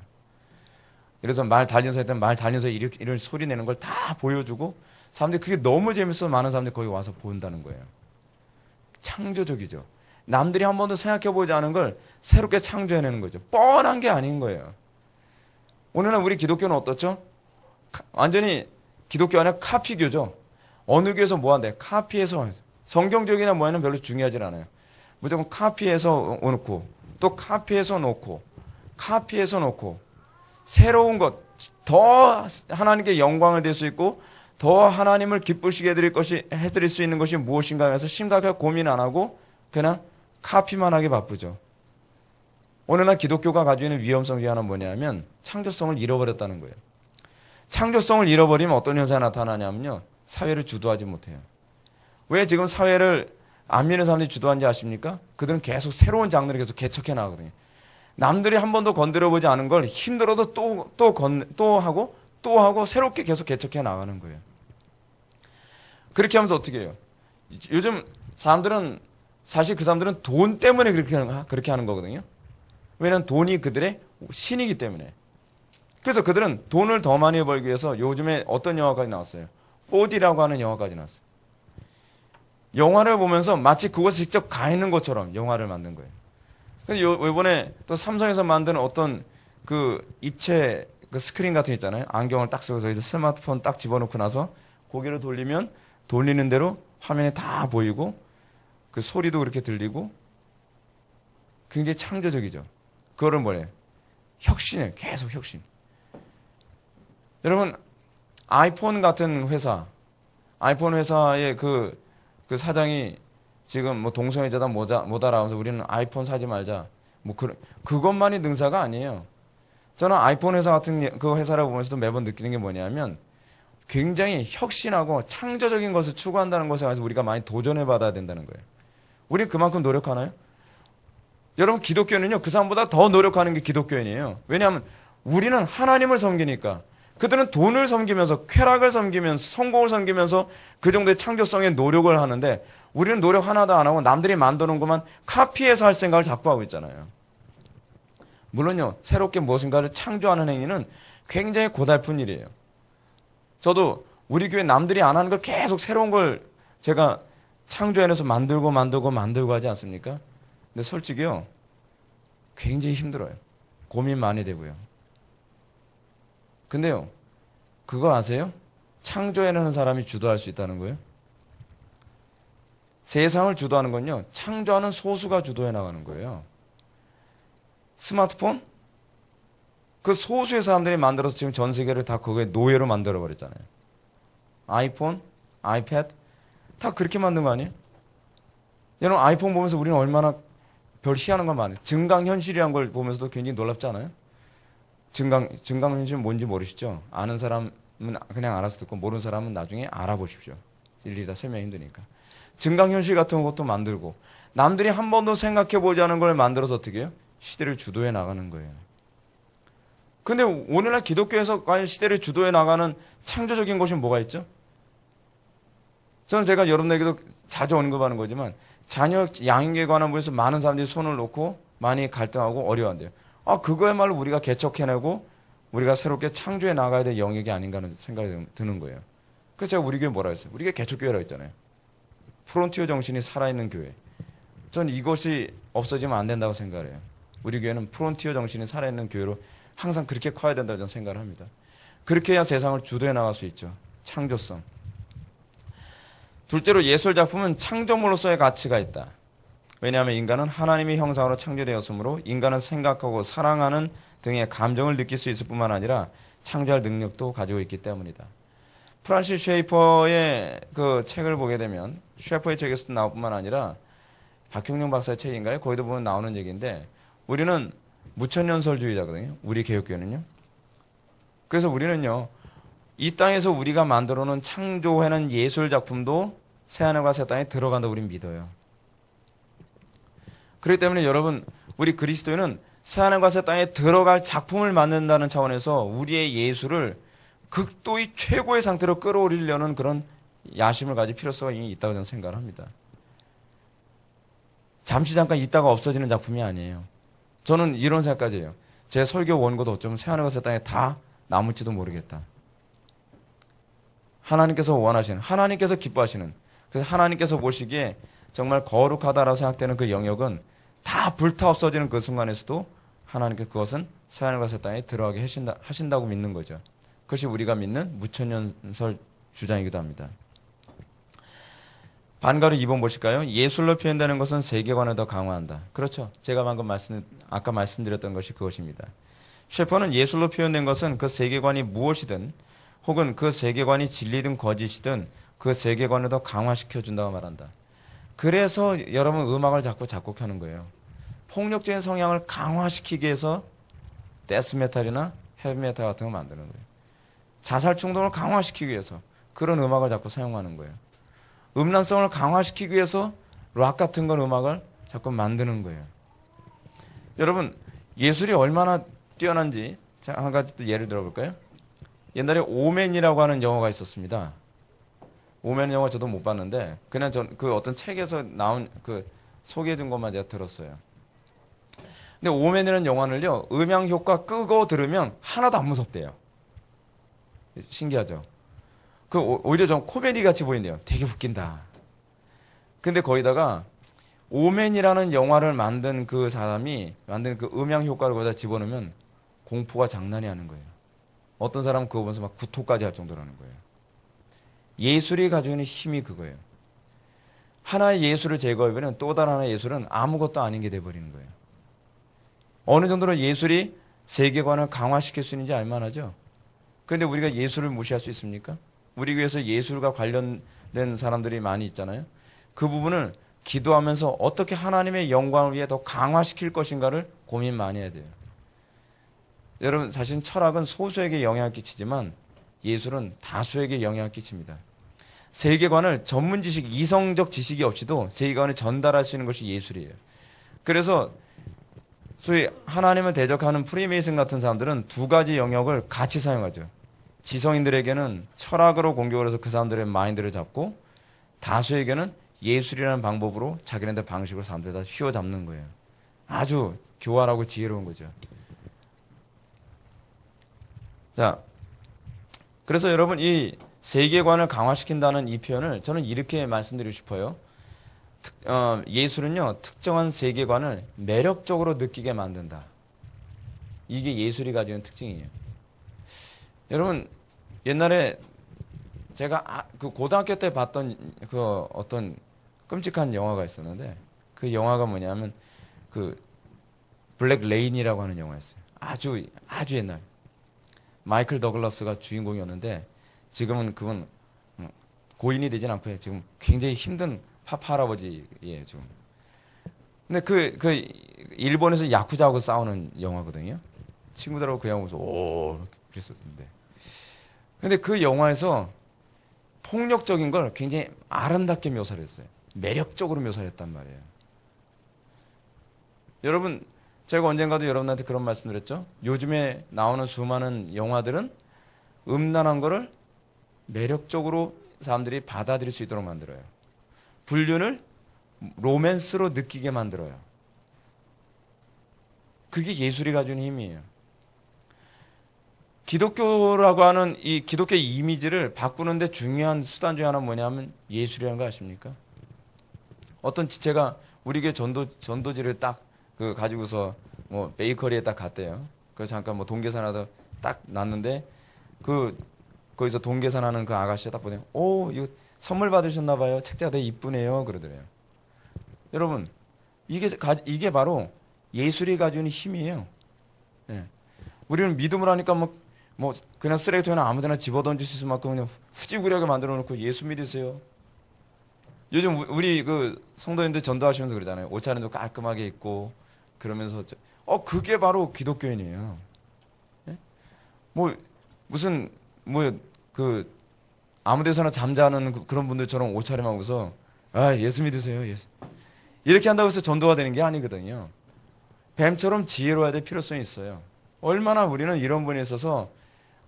그래서 말 단련소 했던 말 단련소 이런 소리 내는 걸 다 보여주고 사람들이 그게 너무 재밌어서 많은 사람들이 거기 와서 본다는 거예요. 창조적이죠. 남들이 한 번도 생각해보지 않은 걸 새롭게 창조해내는 거죠. 뻔한 게 아닌 거예요. 오늘날 우리 기독교는 어떻죠? 완전히 기독교 아니라 카피교죠. 어느 교에서 뭐 한대? 카피해서. 성경적이나 뭐에는 별로 중요하지 않아요. 무조건 카피해서 놓고, 또 카피해서 놓고, 카피해서 놓고, 새로운 것, 더 하나님께 영광을 댈 수 있고, 더 하나님을 기쁘시게 해드릴 수 있는 것이 무엇인가 해서 심각하게 고민 안 하고, 그냥 카피만 하게 바쁘죠. 오늘날 기독교가 가지고 있는 위험성 중에 하나는 뭐냐면, 창조성을 잃어버렸다는 거예요. 창조성을 잃어버리면 어떤 현상이 나타나냐면요. 사회를 주도하지 못해요. 왜 지금 사회를 안 믿는 사람들이 주도하는지 아십니까? 그들은 계속 새로운 장르를 계속 개척해 나가거든요. 남들이 한 번도 건드려보지 않은 걸 힘들어도 또 하고 새롭게 계속 개척해 나가는 거예요. 그렇게 하면서 어떻게 해요? 요즘 사람들은 사실 그 사람들은 돈 때문에 그렇게 하는 거거든요. 왜냐하면 돈이 그들의 신이기 때문에. 그래서 그들은 돈을 더 많이 벌기 위해서 요즘에 어떤 영화까지 나왔어요? 4D라고 하는 영화까지 나왔어요. 영화를 보면서 마치 그것을 직접 가 있는 것처럼 영화를 만든 거예요. 근데 이번에 또 삼성에서 만든 어떤 그 입체 그 스크린 같은 거 있잖아요. 안경을 딱 쓰고서 이제 스마트폰 딱 집어넣고 나서 고개를 돌리면 돌리는 대로 화면에 다 보이고 그 소리도 그렇게 들리고 굉장히 창조적이죠. 그거를 뭐래요? 혁신이에요. 계속 혁신. 여러분, 아이폰 같은 회사, 아이폰 회사의 그 사장이 지금 뭐 동성애자다 뭐다라 하면서 우리는 아이폰 사지 말자. 뭐 그것만이 능사가 아니에요. 저는 아이폰 회사 같은 그 회사를 보면서도 매번 느끼는 게 뭐냐면 굉장히 혁신하고 창조적인 것을 추구한다는 것에 대해서 우리가 많이 도전해 받아야 된다는 거예요. 우리는 그만큼 노력하나요? 여러분, 기독교는요, 그 사람보다 더 노력하는 게 기독교인이에요. 왜냐하면 우리는 하나님을 섬기니까. 그들은 돈을 섬기면서, 쾌락을 섬기면서, 성공을 섬기면서 그 정도의 창조성의 노력을 하는데 우리는 노력 하나도 안 하고 남들이 만드는 것만 카피해서 할 생각을 자꾸 하고 있잖아요. 물론요, 새롭게 무엇인가를 창조하는 행위는 굉장히 고달픈 일이에요. 저도 우리 교회 남들이 안 하는 걸 계속 새로운 걸 제가 창조해내서 만들고 하지 않습니까? 근데 솔직히요, 굉장히 힘들어요. 고민 많이 되고요. 근데요, 그거 아세요? 창조해내는 사람이 주도할 수 있다는 거예요. 세상을 주도하는 건요, 창조하는 소수가 주도해 나가는 거예요. 스마트폰? 그 소수의 사람들이 만들어서 지금 전 세계를 다 그거에 노예로 만들어 버렸잖아요. 아이폰, 아이패드, 다 그렇게 만든 거 아니에요? 여러분, 아이폰 보면서 우리는 얼마나 별 희한한 걸 많아요. 증강현실이라는 걸 보면서도 굉장히 놀랍지 않아요? 증강현실은 뭔지 모르시죠? 아는 사람은 그냥 알아서 듣고 모르는 사람은 나중에 알아보십시오. 일일이 다 설명이 힘드니까. 증강현실 같은 것도 만들고 남들이 한 번도 생각해보지 않은 걸 만들어서 어떻게 해요? 시대를 주도해 나가는 거예요. 근데 오늘날 기독교에서 과연 시대를 주도해 나가는 창조적인 것이 뭐가 있죠? 저는 제가 여러분에게도 자주 언급하는 거지만 자녀 양육에 관한 부분에서 많은 사람들이 손을 놓고 많이 갈등하고 어려워한대요. 그거야말로 우리가 개척해내고 우리가 새롭게 창조해 나가야 될 영역이 아닌가 하는 생각이 드는 거예요. 그래서 제가 우리 교회 뭐라 했어요? 우리 교회 개척교회라고 했잖아요. 프론티어 정신이 살아있는 교회. 전 이것이 없어지면 안 된다고 생각을 해요. 우리 교회는 프론티어 정신이 살아있는 교회로 항상 그렇게 커야 된다고 저는 생각을 합니다. 그렇게 해야 세상을 주도해 나갈 수 있죠. 창조성. 둘째로 예술작품은 창조물로서의 가치가 있다. 왜냐하면 인간은 하나님의 형상으로 창조되었으므로 인간은 생각하고 사랑하는 등의 감정을 느낄 수 있을 뿐만 아니라 창조할 능력도 가지고 있기 때문이다. 프란시스 쉐이퍼의 그 책을 보게 되면 쉐이퍼의 책에서도 나올 뿐만 아니라 박형룡 박사의 책인가요? 거기도 보면 나오는 얘기인데 우리는 무천년설주의자거든요. 우리 개혁교회는요. 그래서 우리는요. 이 땅에서 우리가 만들어 놓은 창조해낸 예술작품도 새하늘과 새 땅에 들어간다고 우리는 믿어요. 그렇기 때문에 여러분, 우리 그리스도인은 새하늘과 새 땅에 들어갈 작품을 만든다는 차원에서 우리의 예술을 극도의 최고의 상태로 끌어올리려는 그런 야심을 가질 필요성이 있다고 저는 생각을 합니다. 잠시 잠깐 있다가 없어지는 작품이 아니에요. 저는 이런 생각까지 해요. 제 설교 원고도 어쩌면 새하늘과 새 땅에 다 남을지도 모르겠다. 하나님께서 원하시는, 하나님께서 기뻐하시는, 그래서 하나님께서 보시기에 정말 거룩하다라고 생각되는 그 영역은 다 불타 없어지는 그 순간에서도 하나님께서 그것은 새하늘과 새 땅에 들어가게 하신다고 믿는 거죠. 그것이 우리가 믿는 무천년설 주장이기도 합니다. 반가로 2번 보실까요? 예술로 표현되는 것은 세계관을 더 강화한다. 그렇죠. 제가 방금 아까 말씀드렸던 것이 그것입니다. 셰퍼는 예술로 표현된 것은 그 세계관이 무엇이든 혹은 그 세계관이 진리든 거짓이든 그 세계관을 더 강화시켜준다고 말한다. 그래서 여러분 음악을 자꾸 작곡하는 거예요. 폭력적인 성향을 강화시키기 위해서 데스메탈이나 헤비메탈 같은 걸 만드는 거예요. 자살 충동을 강화시키기 위해서 그런 음악을 자꾸 사용하는 거예요. 음란성을 강화시키기 위해서 락 같은 건 음악을 자꾸 만드는 거예요. 여러분 예술이 얼마나 뛰어난지 한 가지 또 예를 들어볼까요? 옛날에 오맨이라고 하는 영화가 있었습니다. 오맨 영화 저도 못 봤는데 그냥 그 어떤 책에서 나온 그 소개해준 것만 제가 들었어요. 근데 오맨이라는 영화는요 음향 효과 끄고 들으면 하나도 안 무섭대요. 신기하죠? 오히려 좀 코미디 같이 보인대요. 되게 웃긴다. 근데 거기다가 오맨이라는 영화를 만든 그 사람이 만든 그 음향 효과를 거기다 집어넣으면 공포가 장난이 아닌 거예요. 어떤 사람은 그거 보면서 막 구토까지 할 정도라는 거예요. 예술이 가지고 있는 힘이 그거예요. 하나의 예술을 제거해버리면 또 다른 하나의 예술은 아무것도 아닌 게 돼버리는 거예요. 어느 정도로 예술이 세계관을 강화시킬 수 있는지 알만하죠? 그런데 우리가 예술을 무시할 수 있습니까? 우리 교회에서 예술과 관련된 사람들이 많이 있잖아요. 그 부분을 기도하면서 어떻게 하나님의 영광을 위해 더 강화시킬 것인가를 고민 많이 해야 돼요. 여러분 사실 철학은 소수에게 영향을 끼치지만 예술은 다수에게 영향을 끼칩니다. 세계관을 전문 지식, 이성적 지식이 없이도 세계관을 전달할 수 있는 것이 예술이에요. 그래서 소위 하나님을 대적하는 프리메이슨 같은 사람들은 두 가지 영역을 같이 사용하죠. 지성인들에게는 철학으로 공격을 해서 그 사람들의 마인드를 잡고 다수에게는 예술이라는 방법으로 자기네들 방식으로 사람들을 다 휘어잡는 거예요. 아주 교활하고 지혜로운 거죠. 자, 그래서 여러분 이 세계관을 강화시킨다는 이 표현을 저는 이렇게 말씀드리고 싶어요. 예술은요 특정한 세계관을 매력적으로 느끼게 만든다. 이게 예술이 가지는 특징이에요. 여러분 옛날에 제가 그 고등학교 때 봤던 그 어떤 끔찍한 영화가 있었는데 그 영화가 뭐냐면 그 블랙 레인이라고 하는 영화였어요. 아주 옛날 마이클 더글라스가 주인공이었는데 지금은 그분 고인이 되진 않고요. 지금 굉장히 힘든 파파 할아버지예요 지금. 근데 그 일본에서 야쿠자하고 싸우는 영화거든요. 친구들하고 그 영화 보면서 오 그랬었는데. 근데 그 영화에서 폭력적인 걸 굉장히 아름답게 묘사를 했어요. 매력적으로 묘사를 했단 말이에요. 여러분 제가 언젠가도 여러분한테 그런 말씀 드렸죠. 요즘에 나오는 수많은 영화들은 음란한 거를 매력적으로 사람들이 받아들일 수 있도록 만들어요. 불륜을 로맨스로 느끼게 만들어요. 그게 예술이 가지는 힘이에요. 기독교라고 하는 이 기독교의 이미지를 바꾸는데 중요한 수단 중에 하나는 뭐냐면 예술이라는 거 아십니까? 어떤 지체가 우리 교회 전도지를 딱 그 가지고서 뭐 베이커리에 딱 갔대요. 그래서 잠깐 뭐 동계산하다 딱 났는데 거기서 동계산하는 그 아가씨가 딱 보네요. 오 이거 선물 받으셨나 봐요. 책자가 되게 이쁘네요. 그러더래요. 여러분 이게 바로 예술이 가지고 있는 힘이에요. 네. 우리는 믿음을 하니까 뭐 그냥 쓰레기통에나 아무데나 집어던질 수 있을 만큼 그냥 후지구리하게 만들어 놓고 예수 믿으세요. 요즘 우리 그 성도님들 전도하시면서 그러잖아요. 옷차림도 깔끔하게 입고 그러면서 그게 바로 기독교인이에요. 네? 무슨 아무데서나 잠자는 그런 분들처럼 옷차림하고서 예수 믿으세요. 예수. 이렇게 한다고 해서 전도가 되는 게 아니거든요. 뱀처럼 지혜로워야 될 필요성이 있어요. 얼마나 우리는 이런 분에 있어서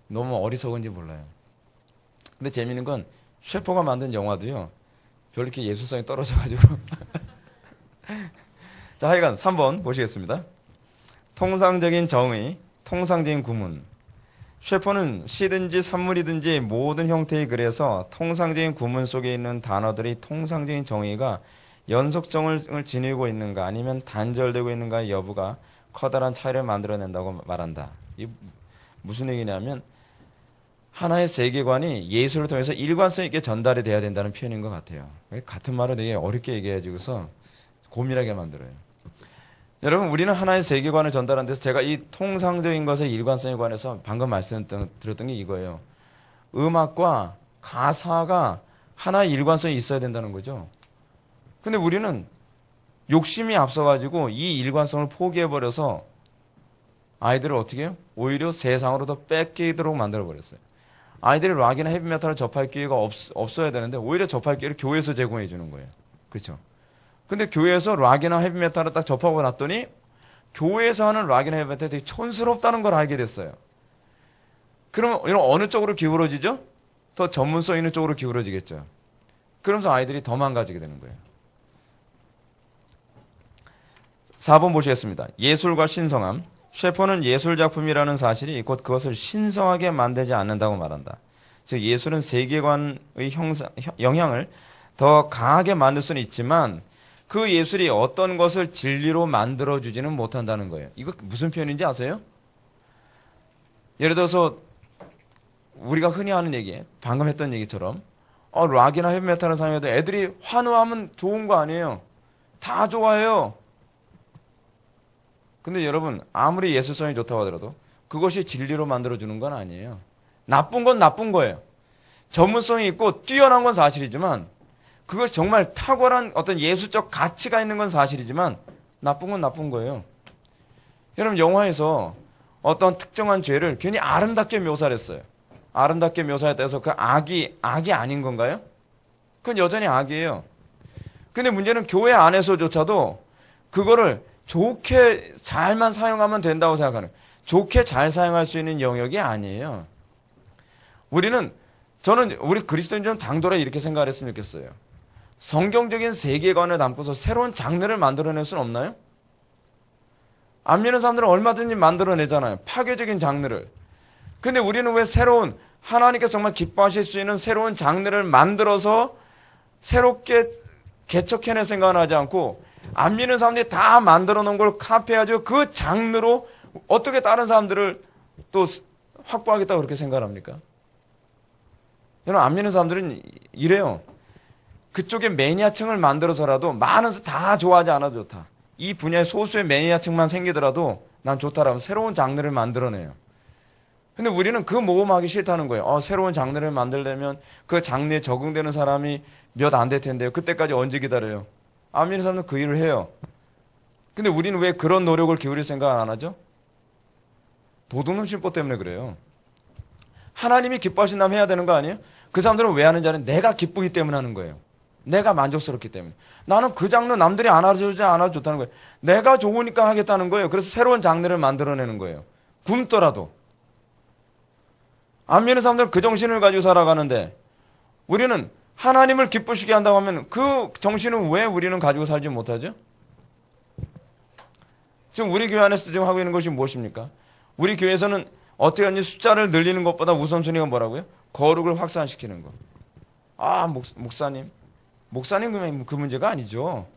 너무 어리석은지 몰라요. 근데 재미있는 건 셰퍼가 만든 영화도요. 별로 이렇게 예술성이 떨어져가지고. 자, 하여간 3번 보시겠습니다. 통상적인 정의, 통상적인 구문. 셰퍼는 시든지 산물이든지 모든 형태의 글에서 통상적인 구문 속에 있는 단어들이 통상적인 정의가 연속성을 지니고 있는가 아니면 단절되고 있는가의 여부가 커다란 차이를 만들어낸다고 말한다. 이 무슨 얘기냐면 하나의 세계관이 예술을 통해서 일관성 있게 전달이 돼야 된다는 표현인 것 같아요. 같은 말을 되게 어렵게 얘기해주고서 고민하게 만들어요. 여러분, 우리는 하나의 세계관을 전달하는 데서 제가 이 통상적인 것의 일관성에 관해서 방금 말씀드렸던 게 이거예요. 음악과 가사가 하나의 일관성이 있어야 된다는 거죠. 근데 우리는 욕심이 앞서가지고 이 일관성을 포기해버려서 아이들을 어떻게 해요? 오히려 세상으로 더 뺏기도록 만들어버렸어요. 아이들이 락이나 헤비메탈을 접할 기회가 없어야 되는데 오히려 접할 기회를 교회에서 제공해 주는 거예요. 그렇죠? 근데 교회에서 락이나 헤비메탈을 딱 접하고 났더니 교회에서 하는 락이나 헤비메탈이 되게 촌스럽다는 걸 알게 됐어요. 그러면 이런 어느 쪽으로 기울어지죠? 더 전문성 있는 쪽으로 기울어지겠죠. 그러면서 아이들이 더 망가지게 되는 거예요. 4번 보시겠습니다. 예술과 신성함. 셰퍼는 예술작품이라는 사실이 곧 그것을 신성하게 만들지 않는다고 말한다. 즉 예술은 세계관의 영향을 더 강하게 만들 수는 있지만 그 예술이 어떤 것을 진리로 만들어주지는 못한다는 거예요. 이거 무슨 표현인지 아세요? 예를 들어서 우리가 흔히 하는 얘기, 방금 했던 얘기처럼 락이나 헤비메탈을 사용해도 애들이 환호하면 좋은 거 아니에요. 다 좋아해요. 근데 여러분 아무리 예술성이 좋다고 하더라도 그것이 진리로 만들어주는 건 아니에요. 나쁜 건 나쁜 거예요. 전문성이 있고 뛰어난 건 사실이지만 그것이 정말 탁월한 어떤 예술적 가치가 있는 건 사실이지만 나쁜 건 나쁜 거예요. 여러분 영화에서 어떤 특정한 죄를 괜히 아름답게 묘사를 했어요. 아름답게 묘사했다 해서 그 악이 아닌 건가요? 그건 여전히 악이에요. 근데 문제는 교회 안에서조차도 그거를 좋게 잘만 사용하면 된다고 생각하는, 좋게 잘 사용할 수 있는 영역이 아니에요. 저는 우리 그리스도인 좀 당돌하 이렇게 생각을 했으면 좋겠어요. 성경적인 세계관을 담고서 새로운 장르를 만들어낼 수는 없나요? 안 믿는 사람들은 얼마든지 만들어내잖아요. 파괴적인 장르를. 근데 우리는 왜 새로운, 하나님께서 정말 기뻐하실 수 있는 새로운 장르를 만들어서 새롭게 개척해낼 생각을 하지 않고 안 믿는 사람들이 다 만들어 놓은 걸 카피해가지고 그 장르로 어떻게 다른 사람들을 또 확보하겠다고 그렇게 생각합니까? 여러분, 안 믿는 사람들은 이래요. 그쪽에 매니아층을 만들어서라도 많은 다 좋아하지 않아도 좋다. 이 분야에 소수의 매니아층만 생기더라도 난 좋다라면 새로운 장르를 만들어내요. 근데 우리는 그 모험하기 싫다는 거예요. 새로운 장르를 만들려면 그 장르에 적응되는 사람이 몇 안 될 텐데요. 그때까지 언제 기다려요? 안 믿는 사람은 그 일을 해요. 근데 우리는 왜 그런 노력을 기울일 생각을 안 하죠? 도둑놈 심보 때문에 그래요. 하나님이 기뻐하신다면 해야 되는 거 아니에요? 그 사람들은 왜 하는지 아는 내가 기쁘기 때문에 하는 거예요. 내가 만족스럽기 때문에. 나는 그 장르 남들이 안 알아주지 않아도 좋다는 거예요. 내가 좋으니까 하겠다는 거예요. 그래서 새로운 장르를 만들어내는 거예요. 굶더라도. 안 믿는 사람들은 그 정신을 가지고 살아가는데 우리는 하나님을 기쁘시게 한다고 하면 그 정신은 왜 우리는 가지고 살지 못하죠? 지금 우리 교회 안에서 지금 하고 있는 것이 무엇입니까? 우리 교회에서는 어떻게 하는지 숫자를 늘리는 것보다 우선순위가 뭐라고요? 거룩을 확산시키는 것. 목사님 그 문제가 아니죠.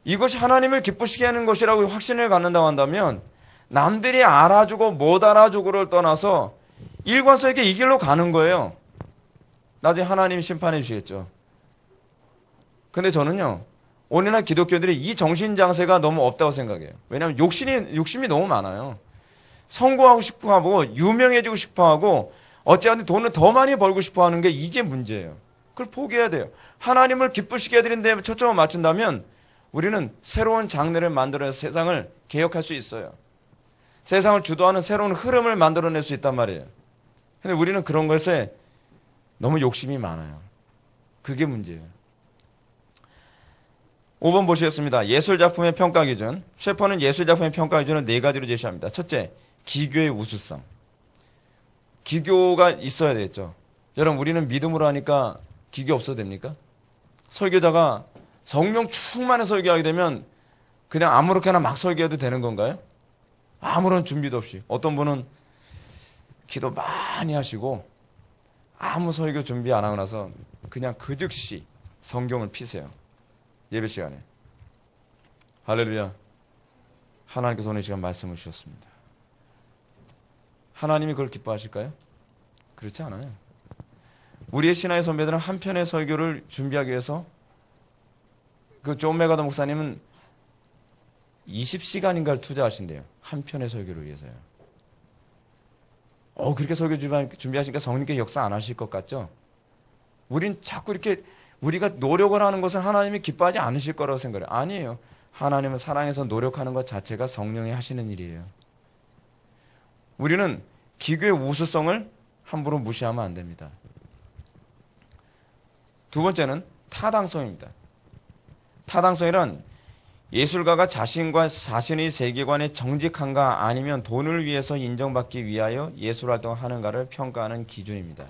이것이 하나님을 기쁘시게 하는 것이라고 확신을 갖는다고 한다면 남들이 알아주고 못 알아주고를 떠나서 일관성 있게 이 길로 가는 거예요. 나중에 하나님이 심판해 주시겠죠. 근데 저는요, 오늘날 기독교들이 이 정신장세가 너무 없다고 생각해요. 왜냐하면 욕심이 너무 많아요. 성공하고 싶어 하고, 유명해지고 싶어 하고, 어찌하든 돈을 더 많이 벌고 싶어 하는 게 이게 문제예요. 그걸 포기해야 돼요. 하나님을 기쁘시게 해드리는 데 초점을 맞춘다면, 우리는 새로운 장르를 만들어내서 세상을 개혁할 수 있어요. 세상을 주도하는 새로운 흐름을 만들어낼 수 있단 말이에요. 근데 우리는 그런 것에 너무 욕심이 많아요. 그게 문제예요. 5번 보시겠습니다. 예술작품의 평가 기준. 셰퍼는 예술작품의 평가 기준을 4가지로 제시합니다. 첫째, 기교의 우수성. 기교가 있어야 되겠죠. 여러분, 우리는 믿음으로 하니까 기교 없어도 됩니까? 설교자가 성령 충만히 설교하게 되면 그냥 아무렇게나 막 설교해도 되는 건가요? 아무런 준비도 없이. 어떤 분은 기도 많이 하시고 아무 설교 준비 안 하고 나서 그냥 그 즉시 성경을 피세요. 예배 시간에. 할렐루야. 하나님께서 오늘 이 시간 말씀을 주셨습니다. 하나님이 그걸 기뻐하실까요? 그렇지 않아요. 우리의 신화의 선배들은 한 편의 설교를 준비하기 위해서 그 존 메가더 목사님은 20시간인가를 투자하신대요. 한 편의 설교를 위해서요. 그렇게 설교 준비하시니까 성령께 역사 안 하실 것 같죠? 우린 자꾸 이렇게 우리가 노력을 하는 것은 하나님이 기뻐하지 않으실 거라고 생각해요. 아니에요. 하나님은 사랑해서 노력하는 것 자체가 성령이 하시는 일이에요. 우리는 기교의 우수성을 함부로 무시하면 안 됩니다. 두 번째는 타당성입니다. 타당성이란 예술가가 자신과 자신의 세계관에 정직한가 아니면 돈을 위해서 인정받기 위하여 예술활동을 하는가를 평가하는 기준입니다.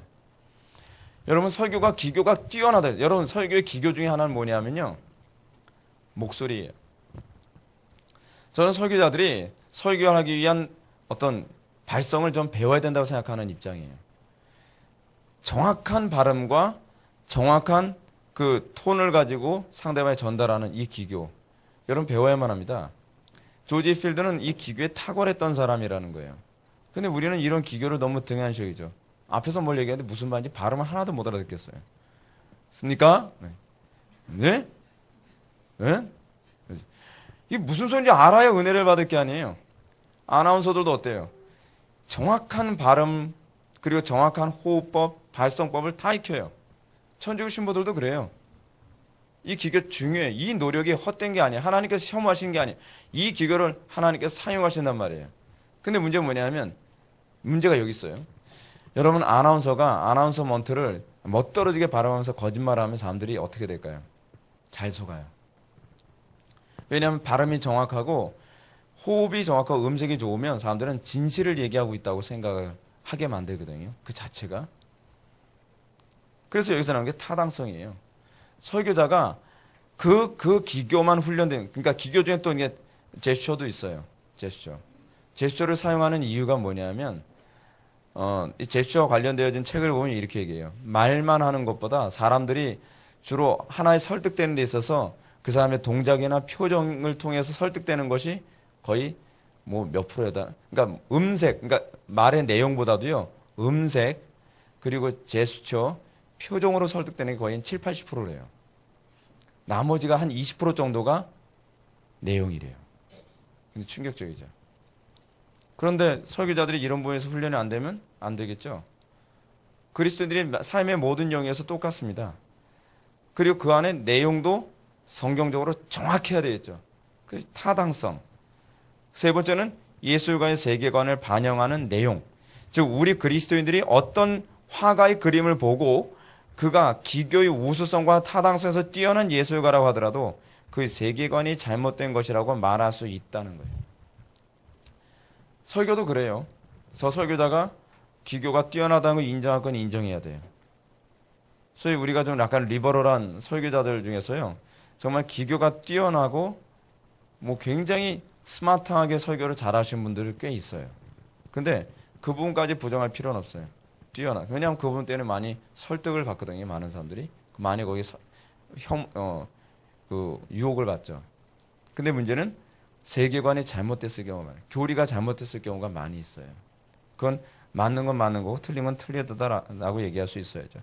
여러분 설교가 기교가 뛰어나다. 여러분 설교의 기교 중에 하나는 뭐냐면요. 목소리예요. 저는 설교자들이 설교하기 위한 어떤 발성을 좀 배워야 된다고 생각하는 입장이에요. 정확한 발음과 정확한 그 톤을 가지고 상대방에 전달하는 이 기교. 여러분 배워야만 합니다. 조지 필드는 이 기교에 탁월했던 사람이라는 거예요. 근데 우리는 이런 기교를 너무 등한시하죠. 앞에서 뭘 얘기하는데 무슨 말인지 발음을 하나도 못 알아듣겠어요. 습니까? 네? 네? 네? 이게 무슨 소리인지 알아야 은혜를 받을 게 아니에요. 아나운서들도 어때요? 정확한 발음 그리고 정확한 호흡법, 발성법을 다 익혀요. 천주교 신부들도 그래요. 이 기교 중요해요. 이 노력이 헛된 게 아니에요. 하나님께서 혐오하신 게 아니에요. 이 기교를 하나님께서 사용하신단 말이에요. 근데 문제는 뭐냐면 문제가 여기 있어요. 여러분 아나운서가 아나운서먼트를 멋떨어지게 발음하면서 거짓말하면 사람들이 어떻게 될까요? 잘 속아요. 왜냐하면 발음이 정확하고 호흡이 정확하고 음색이 좋으면 사람들은 진실을 얘기하고 있다고 생각을 하게 만들거든요. 그 자체가. 그래서 여기서 나오는 게 타당성이에요. 설교자가 그 기교만 훈련된, 그러니까 기교 중에 또 이게 제스처도 있어요. 제스처. 제스처를 사용하는 이유가 뭐냐면, 이 제스처와 관련되어진 책을 보면 이렇게 얘기해요. 말만 하는 것보다 사람들이 주로 하나에 설득되는 데 있어서 그 사람의 동작이나 표정을 통해서 설득되는 것이 거의 뭐 몇 프로다. 그러니까 음색, 그러니까 말의 내용보다도요, 음색, 그리고 제스처, 표정으로 설득되는 게 거의 7, 80%래요. 나머지가 한 20% 정도가 내용이래요. 근데 충격적이죠. 그런데 설교자들이 이런 부분에서 훈련이 안 되면 안 되겠죠. 그리스도인들이 삶의 모든 영역에서 똑같습니다. 그리고 그 안에 내용도 성경적으로 정확해야 되겠죠. 그 타당성. 세 번째는 예술가의 세계관을 반영하는 내용. 즉 우리 그리스도인들이 어떤 화가의 그림을 보고 그가 기교의 우수성과 타당성에서 뛰어난 예술가라고 하더라도 그 세계관이 잘못된 것이라고 말할 수 있다는 거예요. 설교도 그래요. 저 설교자가 기교가 뛰어나다는 걸 인정할 건 인정해야 돼요. 소위 우리가 좀 약간 리버럴한 설교자들 중에서요. 정말 기교가 뛰어나고 뭐 굉장히 스마트하게 설교를 잘하시는 분들이 꽤 있어요. 근데 그 부분까지 부정할 필요는 없어요. 뛰어나. 왜냐하면 그 부분 때문에 많이 설득을 받거든요. 많은 사람들이. 많이 거기서 유혹을 받죠. 근데 문제는 세계관이 잘못됐을 경우가 많아요. 교리가 잘못됐을 경우가 많이 있어요. 그건 맞는 건 맞는 거고 틀린 건 틀리다라고 얘기할 수 있어야죠.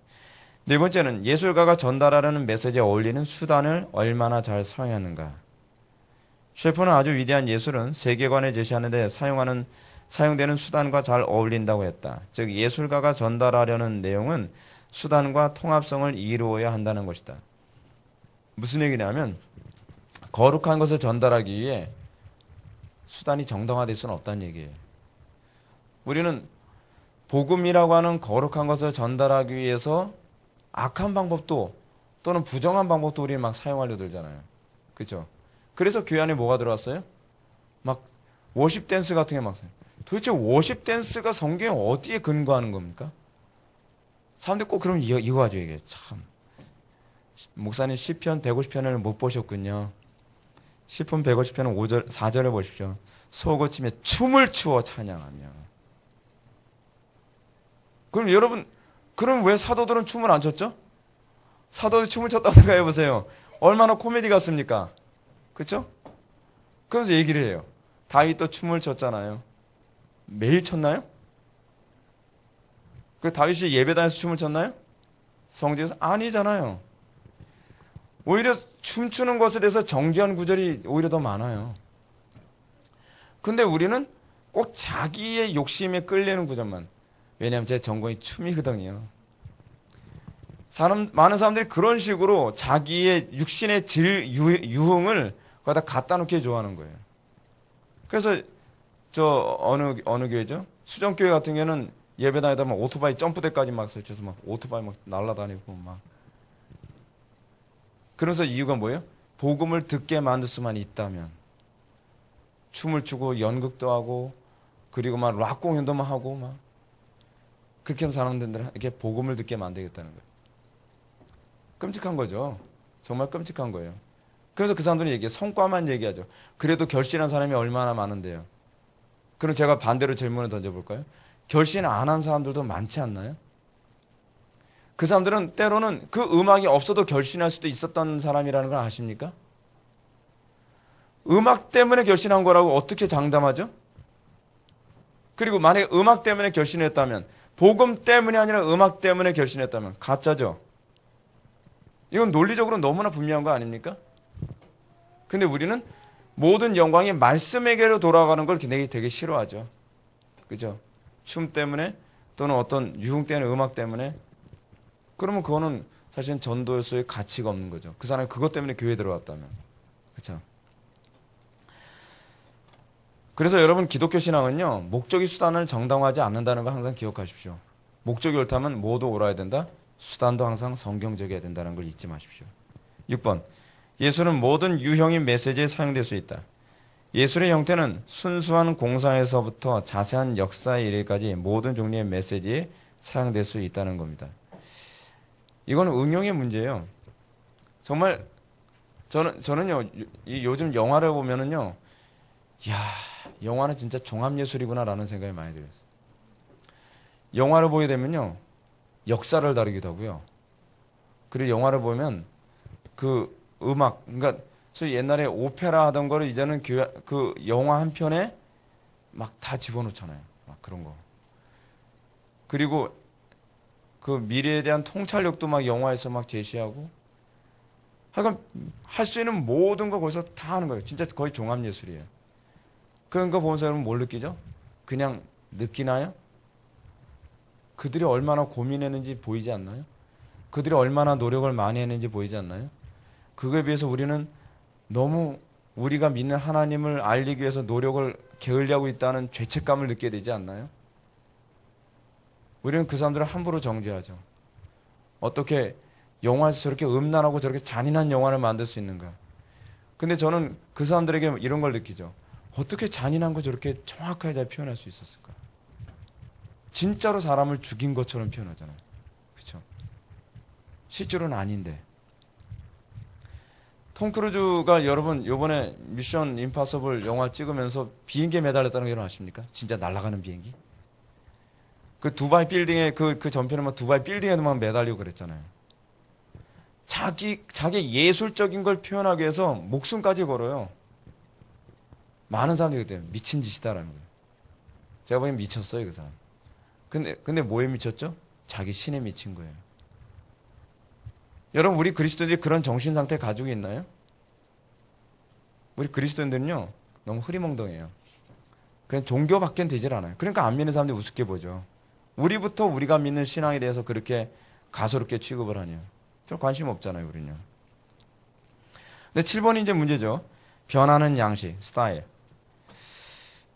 네 번째는 예술가가 전달하려는 메시지에 어울리는 수단을 얼마나 잘 사용하는가. 셰퍼는 아주 위대한 예술은 세계관을 제시하는 데 사용되는 수단과 잘 어울린다고 했다. 즉 예술가가 전달하려는 내용은 수단과 통합성을 이루어야 한다는 것이다. 무슨 얘기냐면 거룩한 것을 전달하기 위해 수단이 정당화될 수는 없다는 얘기예요. 우리는 복음이라고 하는 거룩한 것을 전달하기 위해서 악한 방법도 또는 부정한 방법도 우리는 막 사용하려 들잖아요. 그렇죠? 그래서 교회 안에 뭐가 들어왔어요? 막 워십 댄스 같은 게 막 도대체 워십 댄스가 성경에 어디에 근거하는 겁니까? 사람들 꼭 그러면 이거 가지고 얘기해요. 참 목사님 시편 150편을 못 보셨군요. 시편 150편은 5절, 4절을 보십시오. 속을 치며 춤을 추어 찬양하며. 그럼 여러분, 그럼 왜 사도들은 춤을 안 췄죠? 사도들이 춤을 췄다고 생각해 보세요. 얼마나 코미디 같습니까? 그렇죠? 그래서 얘기를 해요. 다윗도 춤을 췄잖아요. 매일 췄나요? 그 다윗이 예배당에서 춤을 췄나요? 성지에서? 아니잖아요. 오히려 춤추는 것에 대해서 정죄한 구절이 오히려 더 많아요. 근데 우리는 꼭 자기의 욕심에 끌리는 구절만. 왜냐하면 제 전공이 춤이거든요. 많은 사람들이 그런 식으로 자기의 육신의 유흥을 거기다 갖다 놓게 좋아하는 거예요. 그래서 어느 교회죠? 수정교회 같은 경우는 예배당에다 막 오토바이 점프대까지 막 설치해서 막 오토바이 막 날아다니고 막. 그래서 이유가 뭐예요? 복음을 듣게 만들 수만 있다면. 춤을 추고 연극도 하고 그리고 막 락 공연도 막 하고 막. 그렇게 하면 사람들은 이렇게 복음을 듣게 만들겠다는 거예요. 끔찍한 거죠. 정말 끔찍한 거예요. 그래서 그 사람들은 성과만 얘기하죠. 그래도 결신한 사람이 얼마나 많은데요. 그럼 제가 반대로 질문을 던져볼까요? 결신 안 한 사람들도 많지 않나요? 그 사람들은 때로는 그 음악이 없어도 결신할 수도 있었던 사람이라는 걸 아십니까? 음악 때문에 결신한 거라고 어떻게 장담하죠? 그리고 만약에 음악 때문에 결신했다면, 복음 때문이 아니라 음악 때문에 결신했다면 가짜죠. 이건 논리적으로 너무나 분명한 거 아닙니까? 근데 우리는 모든 영광이 말씀에게로 돌아가는 걸 되게 싫어하죠. 그죠? 춤 때문에 또는 어떤 유흥 때문에 음악 때문에 그러면 그거는 사실은 전도서의 가치가 없는 거죠. 그 사람이 그것 때문에 교회에 들어왔다면. 그렇죠? 그래서 여러분 기독교 신앙은요. 목적이 수단을 정당화하지 않는다는 거 항상 기억하십시오. 목적이 옳다면 모두 옳아야 된다. 수단도 항상 성경적이어야 된다는 걸 잊지 마십시오. 6번. 예수는 모든 유형의 메시지에 사용될 수 있다. 예술의 형태는 순수한 공상에서부터 자세한 역사에 이르기까지 모든 종류의 메시지에 사용될 수 있다는 겁니다. 이거는 응용의 문제예요. 정말 저는요 요즘 영화를 보면은요, 야 영화는 진짜 종합예술이구나라는 생각이 많이 들어요. 영화를 보게 되면요 역사를 다루기도 하고요. 그리고 영화를 보면 그 음악, 그러니까 소위 옛날에 오페라 하던 거를 이제는 그 영화 한 편에 막 다 집어넣잖아요. 막 그런 거. 그리고 그 미래에 대한 통찰력도 막 영화에서 막 제시하고. 하여간 할 수 있는 모든 거 거기서 다 하는 거예요. 진짜 거의 종합예술이에요. 그런 거 보면서 여러분 뭘 느끼죠? 그냥 느끼나요? 그들이 얼마나 고민했는지 보이지 않나요? 그들이 얼마나 노력을 많이 했는지 보이지 않나요? 그거에 비해서 우리는 너무 우리가 믿는 하나님을 알리기 위해서 노력을 게을리하고 있다는 죄책감을 느끼게 되지 않나요? 우리는 그 사람들을 함부로 정죄하죠. 어떻게 영화에서 저렇게 음란하고 저렇게 잔인한 영화를 만들 수 있는가? 근데 저는 그 사람들에게 이런 걸 느끼죠. 어떻게 잔인한 거 저렇게 정확하게 잘 표현할 수 있었을까? 진짜로 사람을 죽인 것처럼 표현하잖아요. 그렇죠? 실제로는 아닌데. 톰 크루즈가 여러분 요번에 미션 임파서블 영화 찍으면서 비행기에 매달렸다는 거 여러분 아십니까? 진짜 날아가는 비행기? 그 두바이 빌딩에 그 전편에 막 두바이 빌딩에도 막 매달리고 그랬잖아요. 자기 예술적인 걸 표현하기 위해서 목숨까지 걸어요. 많은 사람들이 그때 미친 짓이다라는 거예요. 제가 보기엔 미쳤어요, 그 사람. 근데 뭐에 미쳤죠? 자기 신에 미친 거예요. 여러분, 우리 그리스도인들이 그런 정신 상태 가지고 있나요? 우리 그리스도인들은요, 너무 흐리멍덩해요. 그냥 종교밖엔 되질 않아요. 그러니까 안 믿는 사람들이 우습게 보죠. 우리부터 우리가 믿는 신앙에 대해서 그렇게 가소롭게 취급을 하냐. 별 관심 없잖아요, 우리는요. 근데 7번이 이제 문제죠. 변하는 양식, 스타일.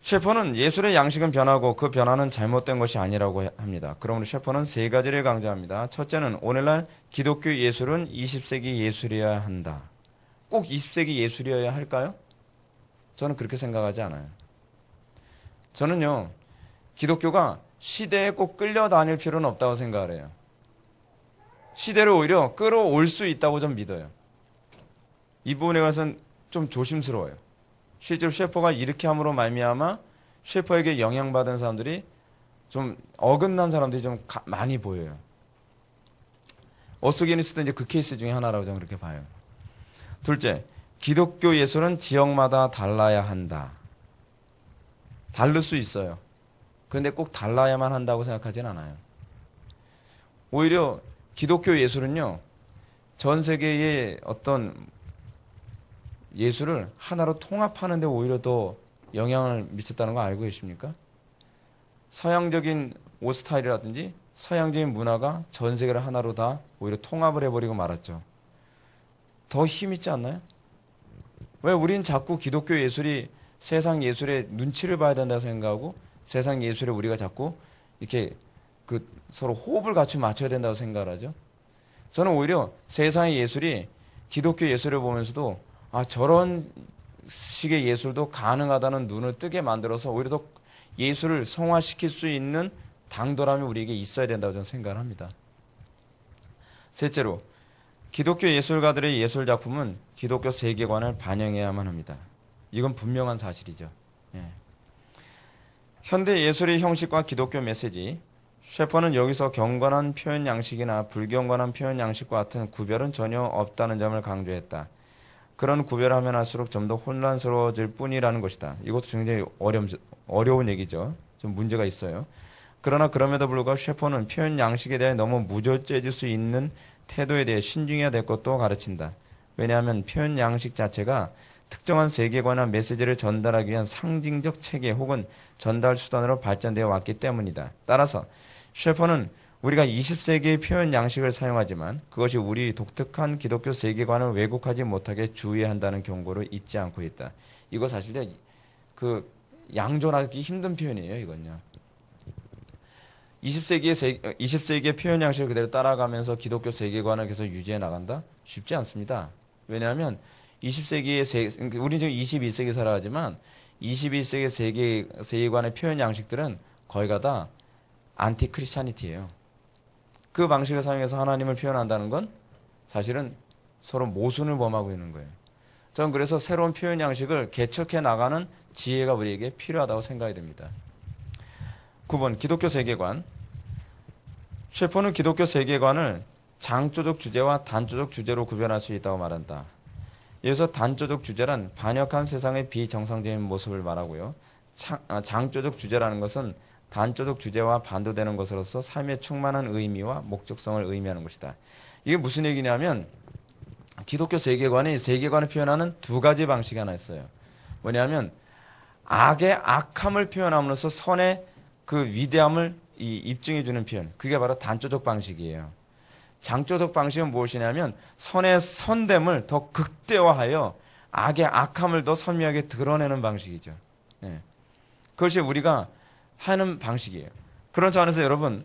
셰퍼는 예술의 양식은 변하고 그 변화는 잘못된 것이 아니라고 합니다. 그러므로 셰퍼는 세 가지를 강조합니다. 첫째는 오늘날 기독교 예술은 20세기 예술이어야 한다. 꼭 20세기 예술이어야 할까요? 저는 그렇게 생각하지 않아요. 저는요, 기독교가 시대에 꼭 끌려다닐 필요는 없다고 생각을 해요. 시대를 오히려 끌어올 수 있다고 좀 믿어요. 이 부분에 관해서는 좀 조심스러워요. 실제로 셰퍼가 이렇게 함으로 말미암아 셰퍼에게 영향받은 사람들이 좀 어긋난 사람들이 좀 많이 보여요. 오스게니스도 이제 그 케이스 중에 하나라고 저는 그렇게 봐요. 둘째, 기독교 예술은 지역마다 달라야 한다. 다를 수 있어요. 그런데 꼭 달라야만 한다고 생각하진 않아요. 오히려 기독교 예술은요, 전 세계의 어떤 예술을 하나로 통합하는 데 오히려 더 영향을 미쳤다는 거 알고 계십니까? 서양적인 옷 스타일이라든지 서양적인 문화가 전 세계를 하나로 다 오히려 통합을 해버리고 말았죠. 더 힘있지 않나요? 왜 우린 자꾸 기독교 예술이 세상 예술의 눈치를 봐야 된다고 생각하고 세상 예술에 우리가 자꾸 이렇게 그 서로 호흡을 같이 맞춰야 된다고 생각을 하죠. 저는 오히려 세상의 예술이 기독교 예술을 보면서도 아, 저런 식의 예술도 가능하다는 눈을 뜨게 만들어서 오히려 더 예술을 성화시킬 수 있는 당돌함이 우리에게 있어야 된다고 저는 생각을 합니다. 셋째로, 기독교 예술가들의 예술 작품은 기독교 세계관을 반영해야만 합니다. 이건 분명한 사실이죠. 예. 현대 예술의 형식과 기독교 메시지, 셰퍼는 여기서 경건한 표현 양식이나 불경건한 표현 양식과 같은 구별은 전혀 없다는 점을 강조했다. 그런 구별하면 할수록 좀 더 혼란스러워질 뿐이라는 것이다. 이것도 굉장히 어려운 얘기죠. 좀 문제가 있어요. 그러나 그럼에도 불구하고 셰퍼는 표현 양식에 대해 너무 무절제해질 수 있는 태도에 대해 신중해야 될 것도 가르친다. 왜냐하면 표현 양식 자체가 특정한 세계관이나 메시지를 전달하기 위한 상징적 체계 혹은 전달 수단으로 발전되어 왔기 때문이다. 따라서 셰퍼는 우리가 20세기의 표현 양식을 사용하지만 그것이 우리 독특한 기독교 세계관을 왜곡하지 못하게 주의해야 한다는 경고를 잊지 않고 있다. 이거 사실 그 양존하기 힘든 표현이에요. 이건요. 20세기의 표현 양식을 그대로 따라가면서 기독교 세계관을 계속 유지해 나간다? 쉽지 않습니다. 왜냐하면 20세기의 우리는 지금 21세기 살아가지만 21세기 세계관의 표현 양식들은 거의가 다 안티 크리스찬이티예요. 그 방식을 사용해서 하나님을 표현한다는 건 사실은 서로 모순을 범하고 있는 거예요. 저는 그래서 새로운 표현 양식을 개척해 나가는 지혜가 우리에게 필요하다고 생각이 됩니다. 9번, 기독교 세계관. 셰퍼는 기독교 세계관을 장조적 주제와 단조적 주제로 구별할 수 있다고 말한다. 여기서 단조적 주제란 반역한 세상의 비정상적인 모습을 말하고요. 장조적 주제라는 것은 단조적 주제와 반도되는 것으로서 삶에 충만한 의미와 목적성을 의미하는 것이다. 이게 무슨 얘기냐면 기독교 세계관이 세계관을 표현하는 두 가지 방식이 하나 있어요. 뭐냐면 악의 악함을 표현함으로써 선의 그 위대함을 입증해주는 표현. 그게 바로 단조적 방식이에요. 장조적 방식은 무엇이냐면 선의 선됨을 더 극대화하여 악의 악함을 더 선명하게 드러내는 방식이죠. 네. 그것이 우리가 하는 방식이에요. 그런 점에서 여러분,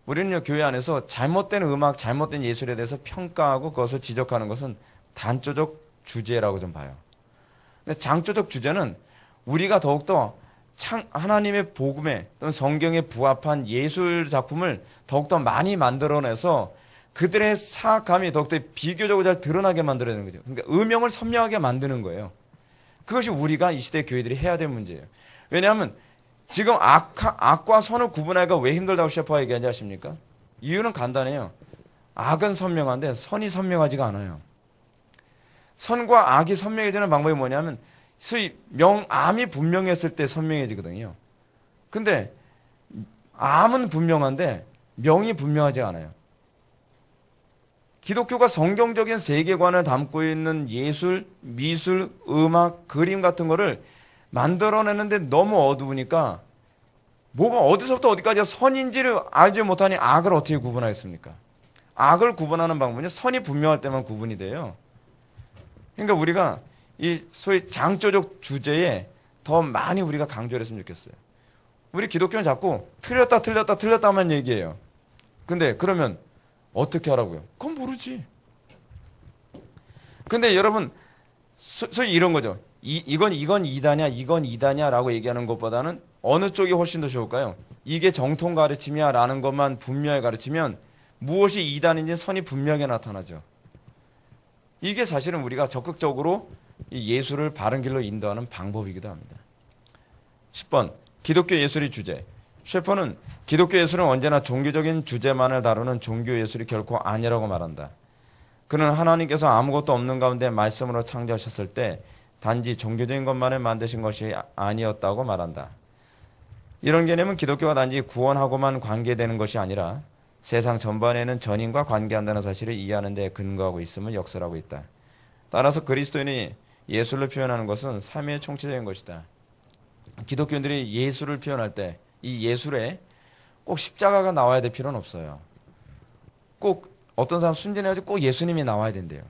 우리는 교회 안에서 잘못된 음악, 잘못된 예술에 대해서 평가하고 그것을 지적하는 것은 단조적 주제라고 좀 봐요. 근데 장조적 주제는 우리가 더욱더 하나님의 복음에 또는 성경에 부합한 예술 작품을 더욱더 많이 만들어내서 그들의 사악함이 더욱더 비교적으로 잘 드러나게 만들어내는 거죠. 그러니까 음영을 선명하게 만드는 거예요. 그것이 우리가 이 시대 교회들이 해야 될 문제예요. 왜냐하면 지금 악과 선을 구분하기가 왜 힘들다고 셰퍼가 얘기하는지 아십니까? 이유는 간단해요. 악은 선명한데 선이 선명하지가 않아요. 선과 악이 선명해지는 방법이 뭐냐면 소위 암이 분명했을 때 선명해지거든요. 근데 암은 분명한데 명이 분명하지 않아요. 기독교가 성경적인 세계관을 담고 있는 예술, 미술, 음악, 그림 같은 거를 만들어내는데 너무 어두우니까 뭐가 어디서부터 어디까지가 선인지를 알지 못하니 악을 어떻게 구분하겠습니까? 악을 구분하는 방법은요, 선이 분명할 때만 구분이 돼요. 그러니까 우리가 이 소위 장조적 주제에 더 많이 우리가 강조를 했으면 좋겠어요. 우리 기독교는 자꾸 틀렸다만 얘기해요. 근데 그러면 어떻게 하라고요? 그건 모르지. 근데 여러분, 소위 이런 거죠. 이건 이다냐, 이건 이다냐라고 얘기하는 것보다는 어느 쪽이 훨씬 더 좋을까요? 이게 정통 가르침이야 라는 것만 분명히 가르치면 무엇이 이단인지 선이 분명하게 나타나죠. 이게 사실은 우리가 적극적으로 이 예술을 바른 길로 인도하는 방법이기도 합니다. 10번, 기독교 예술의 주제. 셰퍼는 기독교 예술은 언제나 종교적인 주제만을 다루는 종교 예술이 결코 아니라고 말한다. 그는 하나님께서 아무것도 없는 가운데 말씀으로 창조하셨을 때 단지 종교적인 것만을 만드신 것이 아니었다고 말한다. 이런 개념은 기독교가 단지 구원하고만 관계되는 것이 아니라 세상 전반에는 전인과 관계한다는 사실을 이해하는 데 근거하고 있음을 역설하고 있다. 따라서 그리스도인이 예술로 표현하는 것은 삶의 총체적인 것이다. 기독교인들이 예술을 표현할 때 이 예술에 꼭 십자가가 나와야 될 필요는 없어요. 꼭 어떤 사람 순진해가지고 꼭 예수님이 나와야 된대요.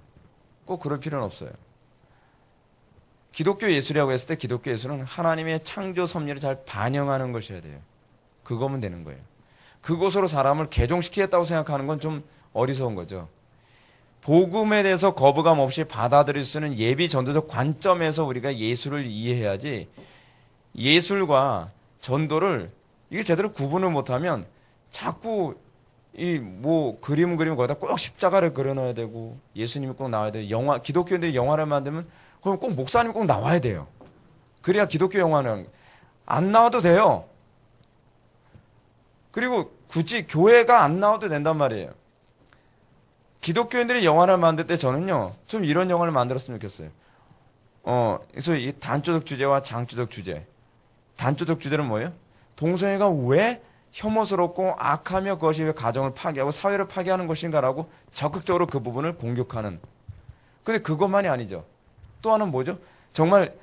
꼭 그럴 필요는 없어요. 기독교 예술이라고 했을 때 기독교 예술은 하나님의 창조 섭리를 잘 반영하는 것이어야 돼요. 그거면 되는 거예요. 그것으로 사람을 개종시키겠다고 생각하는 건 좀 어리석은 거죠. 복음에 대해서 거부감 없이 받아들일 수 있는 예비 전도적 관점에서 우리가 예술을 이해해야지 예술과 전도를 이게 제대로 구분을 못하면 자꾸 이 뭐 그림 거기다 꼭 십자가를 그려놔야 되고 예수님이 꼭 나와야 돼요. 영화 기독교인들이 영화를 만들면 그럼 꼭 목사님이 꼭 나와야 돼요. 그래야 기독교 영화는 안 나와도 돼요. 그리고 굳이 교회가 안 나와도 된단 말이에요. 기독교인들이 영화를 만들 때 저는요 좀 이런 영화를 만들었으면 좋겠어요. 그래서 이 단조적 주제와 장조적 주제. 단조적 주제는 뭐예요? 동성애가 왜 혐오스럽고 악하며 그것이 왜 가정을 파괴하고 사회를 파괴하는 것인가라고 적극적으로 그 부분을 공격하는. 근데 그것만이 아니죠. 또 하나는 뭐죠? 정말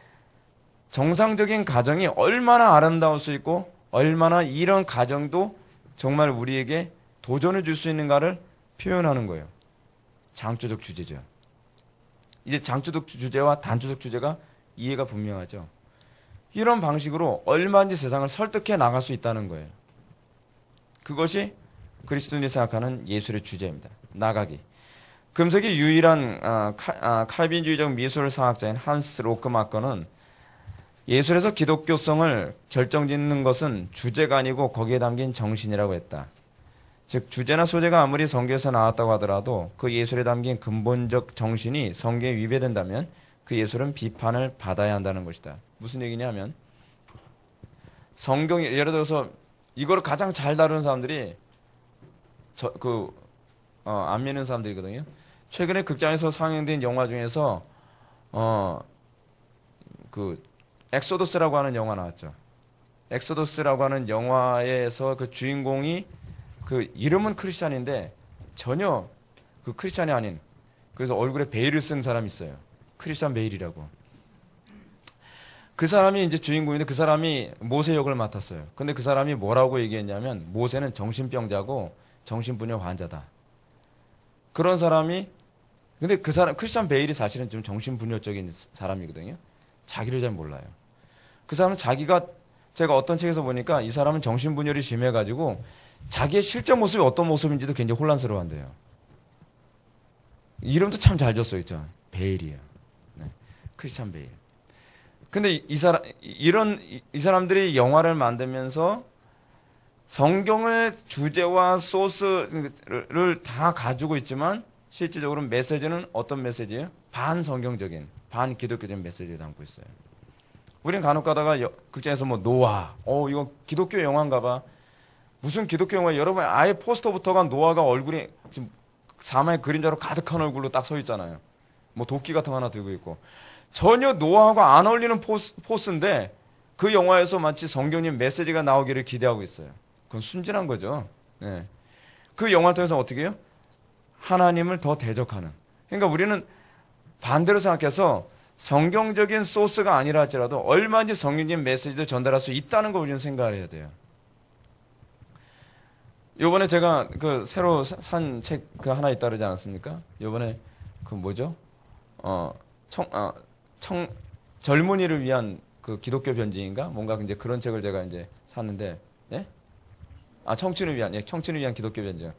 정상적인 가정이 얼마나 아름다울 수 있고 얼마나 이런 가정도 정말 우리에게 도전을 줄 수 있는가를 표현하는 거예요. 장조적 주제죠. 이제 장조적 주제와 단조적 주제가 이해가 분명하죠. 이런 방식으로 얼마든지 세상을 설득해 나갈 수 있다는 거예요. 그것이 그리스도인이 생각하는 예술의 주제입니다. 나가기. 금세기 유일한 칼빈주의적 미술 사학자인 한스 로크마커는 예술에서 기독교성을 결정짓는 것은 주제가 아니고 거기에 담긴 정신이라고 했다. 즉 주제나 소재가 아무리 성경에서 나왔다고 하더라도 그 예술에 담긴 근본적 정신이 성경에 위배된다면 그 예술은 비판을 받아야 한다는 것이다. 무슨 얘기냐면 성경이 예를 들어서 이거를 가장 잘 다루는 사람들이 안 믿는 사람들이거든요. 최근에 극장에서 상영된 영화 중에서 엑소더스라고 하는 영화 나왔죠. 엑소더스라고 하는 영화에서 그 주인공이 그 이름은 크리스찬인데 전혀 그 크리스찬이 아닌 그래서 얼굴에 베일을 쓴 사람이 있어요. 크리스찬 베일이라고. 그 사람이 이제 주인공인데 그 사람이 모세 역을 맡았어요. 근데 그 사람이 뭐라고 얘기했냐면 모세는 정신병자고 정신분열 환자다. 그런 사람이 근데 그 사람 크리스찬 베일이 사실은 좀 정신분열적인 사람이거든요. 자기를 잘 몰라요. 그 사람은 제가 어떤 책에서 보니까 이 사람은 정신분열이 심해가지고 자기의 실제 모습이 어떤 모습인지도 굉장히 혼란스러워한대요. 이름도 참 잘 줬어요, 있죠. 베일이에요. 네. 크리스찬 베일. 근데 이 사람들이 영화를 만들면서 성경의 주제와 소스를 다 가지고 있지만 실질적으로 메시지는 어떤 메시지예요? 반성경적인, 반기독교적인 메시지를 담고 있어요. 우리는 간혹 가다가 극장에서 뭐 노아, 이거 기독교 영화인가 봐. 무슨 기독교 영화, 여러분 아예 포스터부터가 노아가 얼굴이 지금 사마의 그림자로 가득한 얼굴로 딱 서 있잖아요. 뭐 도끼 같은 거 하나 들고 있고. 전혀 노아하고 안 어울리는 포스인데 그 영화에서 마치 성경님 메시지가 나오기를 기대하고 있어요. 그건 순진한 거죠. 네. 그 영화를 통해서 어떻게 해요? 하나님을 더 대적하는. 그러니까 우리는 반대로 생각해서 성경적인 소스가 아니라 할지라도 얼마든지 성경적인 메시지를 전달할 수 있다는 걸 우리는 생각을 해야 돼요. 요번에 제가 그 새로 산 책 그 하나 있다 그러지 않았습니까? 요번에 그 뭐죠? 젊은이를 위한 그 기독교 변증인가? 뭔가 이제 그런 책을 제가 이제 샀는데, 예? 청춘을 위한 기독교 변증.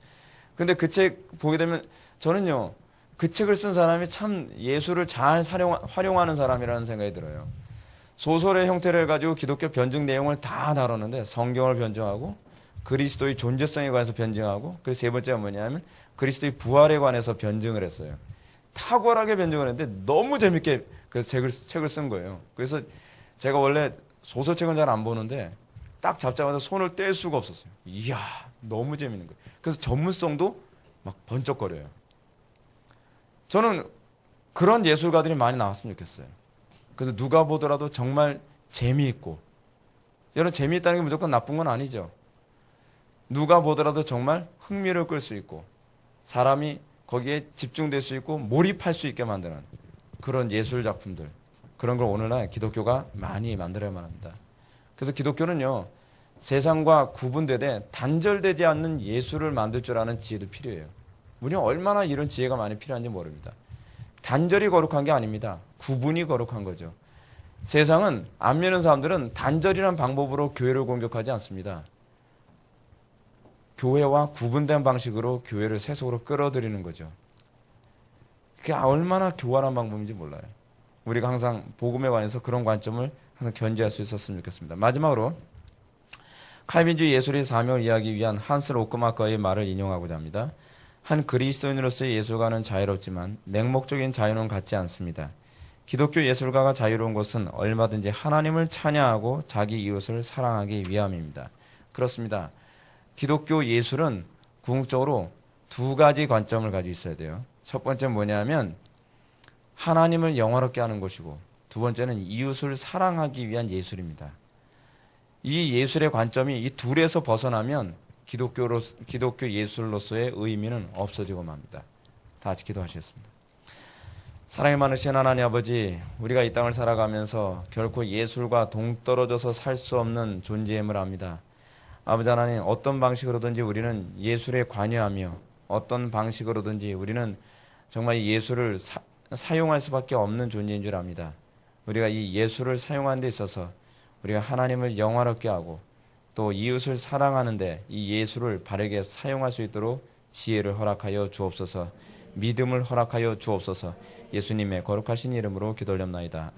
근데 그 책 보게 되면 저는요, 그 책을 쓴 사람이 참 예술을 잘 활용하는 사람이라는 생각이 들어요. 소설의 형태를 가지고 기독교 변증 내용을 다 다뤘는데 성경을 변증하고 그리스도의 존재성에 관해서 변증하고 그리고 세 번째가 뭐냐면 그리스도의 부활에 관해서 변증을 했어요. 탁월하게 변증을 했는데 너무 재밌게 그 책을 쓴 거예요. 그래서 제가 원래 소설책은 잘 안 보는데 딱 잡자마자 손을 뗄 수가 없었어요. 이야, 너무 재밌는 거예요. 그래서 전문성도 막 번쩍거려요. 저는 그런 예술가들이 많이 나왔으면 좋겠어요. 그래서 누가 보더라도 정말 재미있고, 여러분 재미있다는 게 무조건 나쁜 건 아니죠. 누가 보더라도 정말 흥미를 끌 수 있고, 사람이 거기에 집중될 수 있고 몰입할 수 있게 만드는 그런 예술 작품들, 그런 걸 오늘날 기독교가 많이 만들어야만 합니다. 그래서 기독교는요, 세상과 구분되되 단절되지 않는 예술을 만들 줄 아는 지혜도 필요해요. 우리는 얼마나 이런 지혜가 많이 필요한지 모릅니다. 단절이 거룩한 게 아닙니다. 구분이 거룩한 거죠. 세상은 안 믿는 사람들은 단절이라는 방법으로 교회를 공격하지 않습니다. 교회와 구분된 방식으로 교회를 세속으로 끌어들이는 거죠. 그게 얼마나 교활한 방법인지 몰라요. 우리가 항상 복음에 관해서 그런 관점을 항상 견지할 수 있었으면 좋겠습니다. 마지막으로 칼빈주의 예술의 사명을 이해하기 위한 한스 로크마커의 말을 인용하고자 합니다. 한 그리스도인으로서의 예술가는 자유롭지만 맹목적인 자유는 갖지 않습니다. 기독교 예술가가 자유로운 것은 얼마든지 하나님을 찬양하고 자기 이웃을 사랑하기 위함입니다. 그렇습니다. 기독교 예술은 궁극적으로 두 가지 관점을 가지고 있어야 돼요. 첫 번째는 뭐냐면 하나님을 영화롭게 하는 것이고, 두 번째는 이웃을 사랑하기 위한 예술입니다. 이 예술의 관점이 이 둘에서 벗어나면 기독교 예술로서의 의미는 없어지고 맙니다. 다 같이 기도하시겠습니다. 사랑이 많으신 하나님 아버지, 우리가 이 땅을 살아가면서 결코 예술과 동떨어져서 살 수 없는 존재임을 압니다. 아버지 하나님, 어떤 방식으로든지 우리는 예술에 관여하며 어떤 방식으로든지 우리는 정말 이 예술을 사용할 수밖에 없는 존재인 줄 압니다. 우리가 이 예술을 사용하는 데 있어서 우리가 하나님을 영화롭게 하고 또 이웃을 사랑하는데 이 예술을 바르게 사용할 수 있도록 지혜를 허락하여 주옵소서, 믿음을 허락하여 주옵소서. 예수님의 거룩하신 이름으로 기도올렵나이다.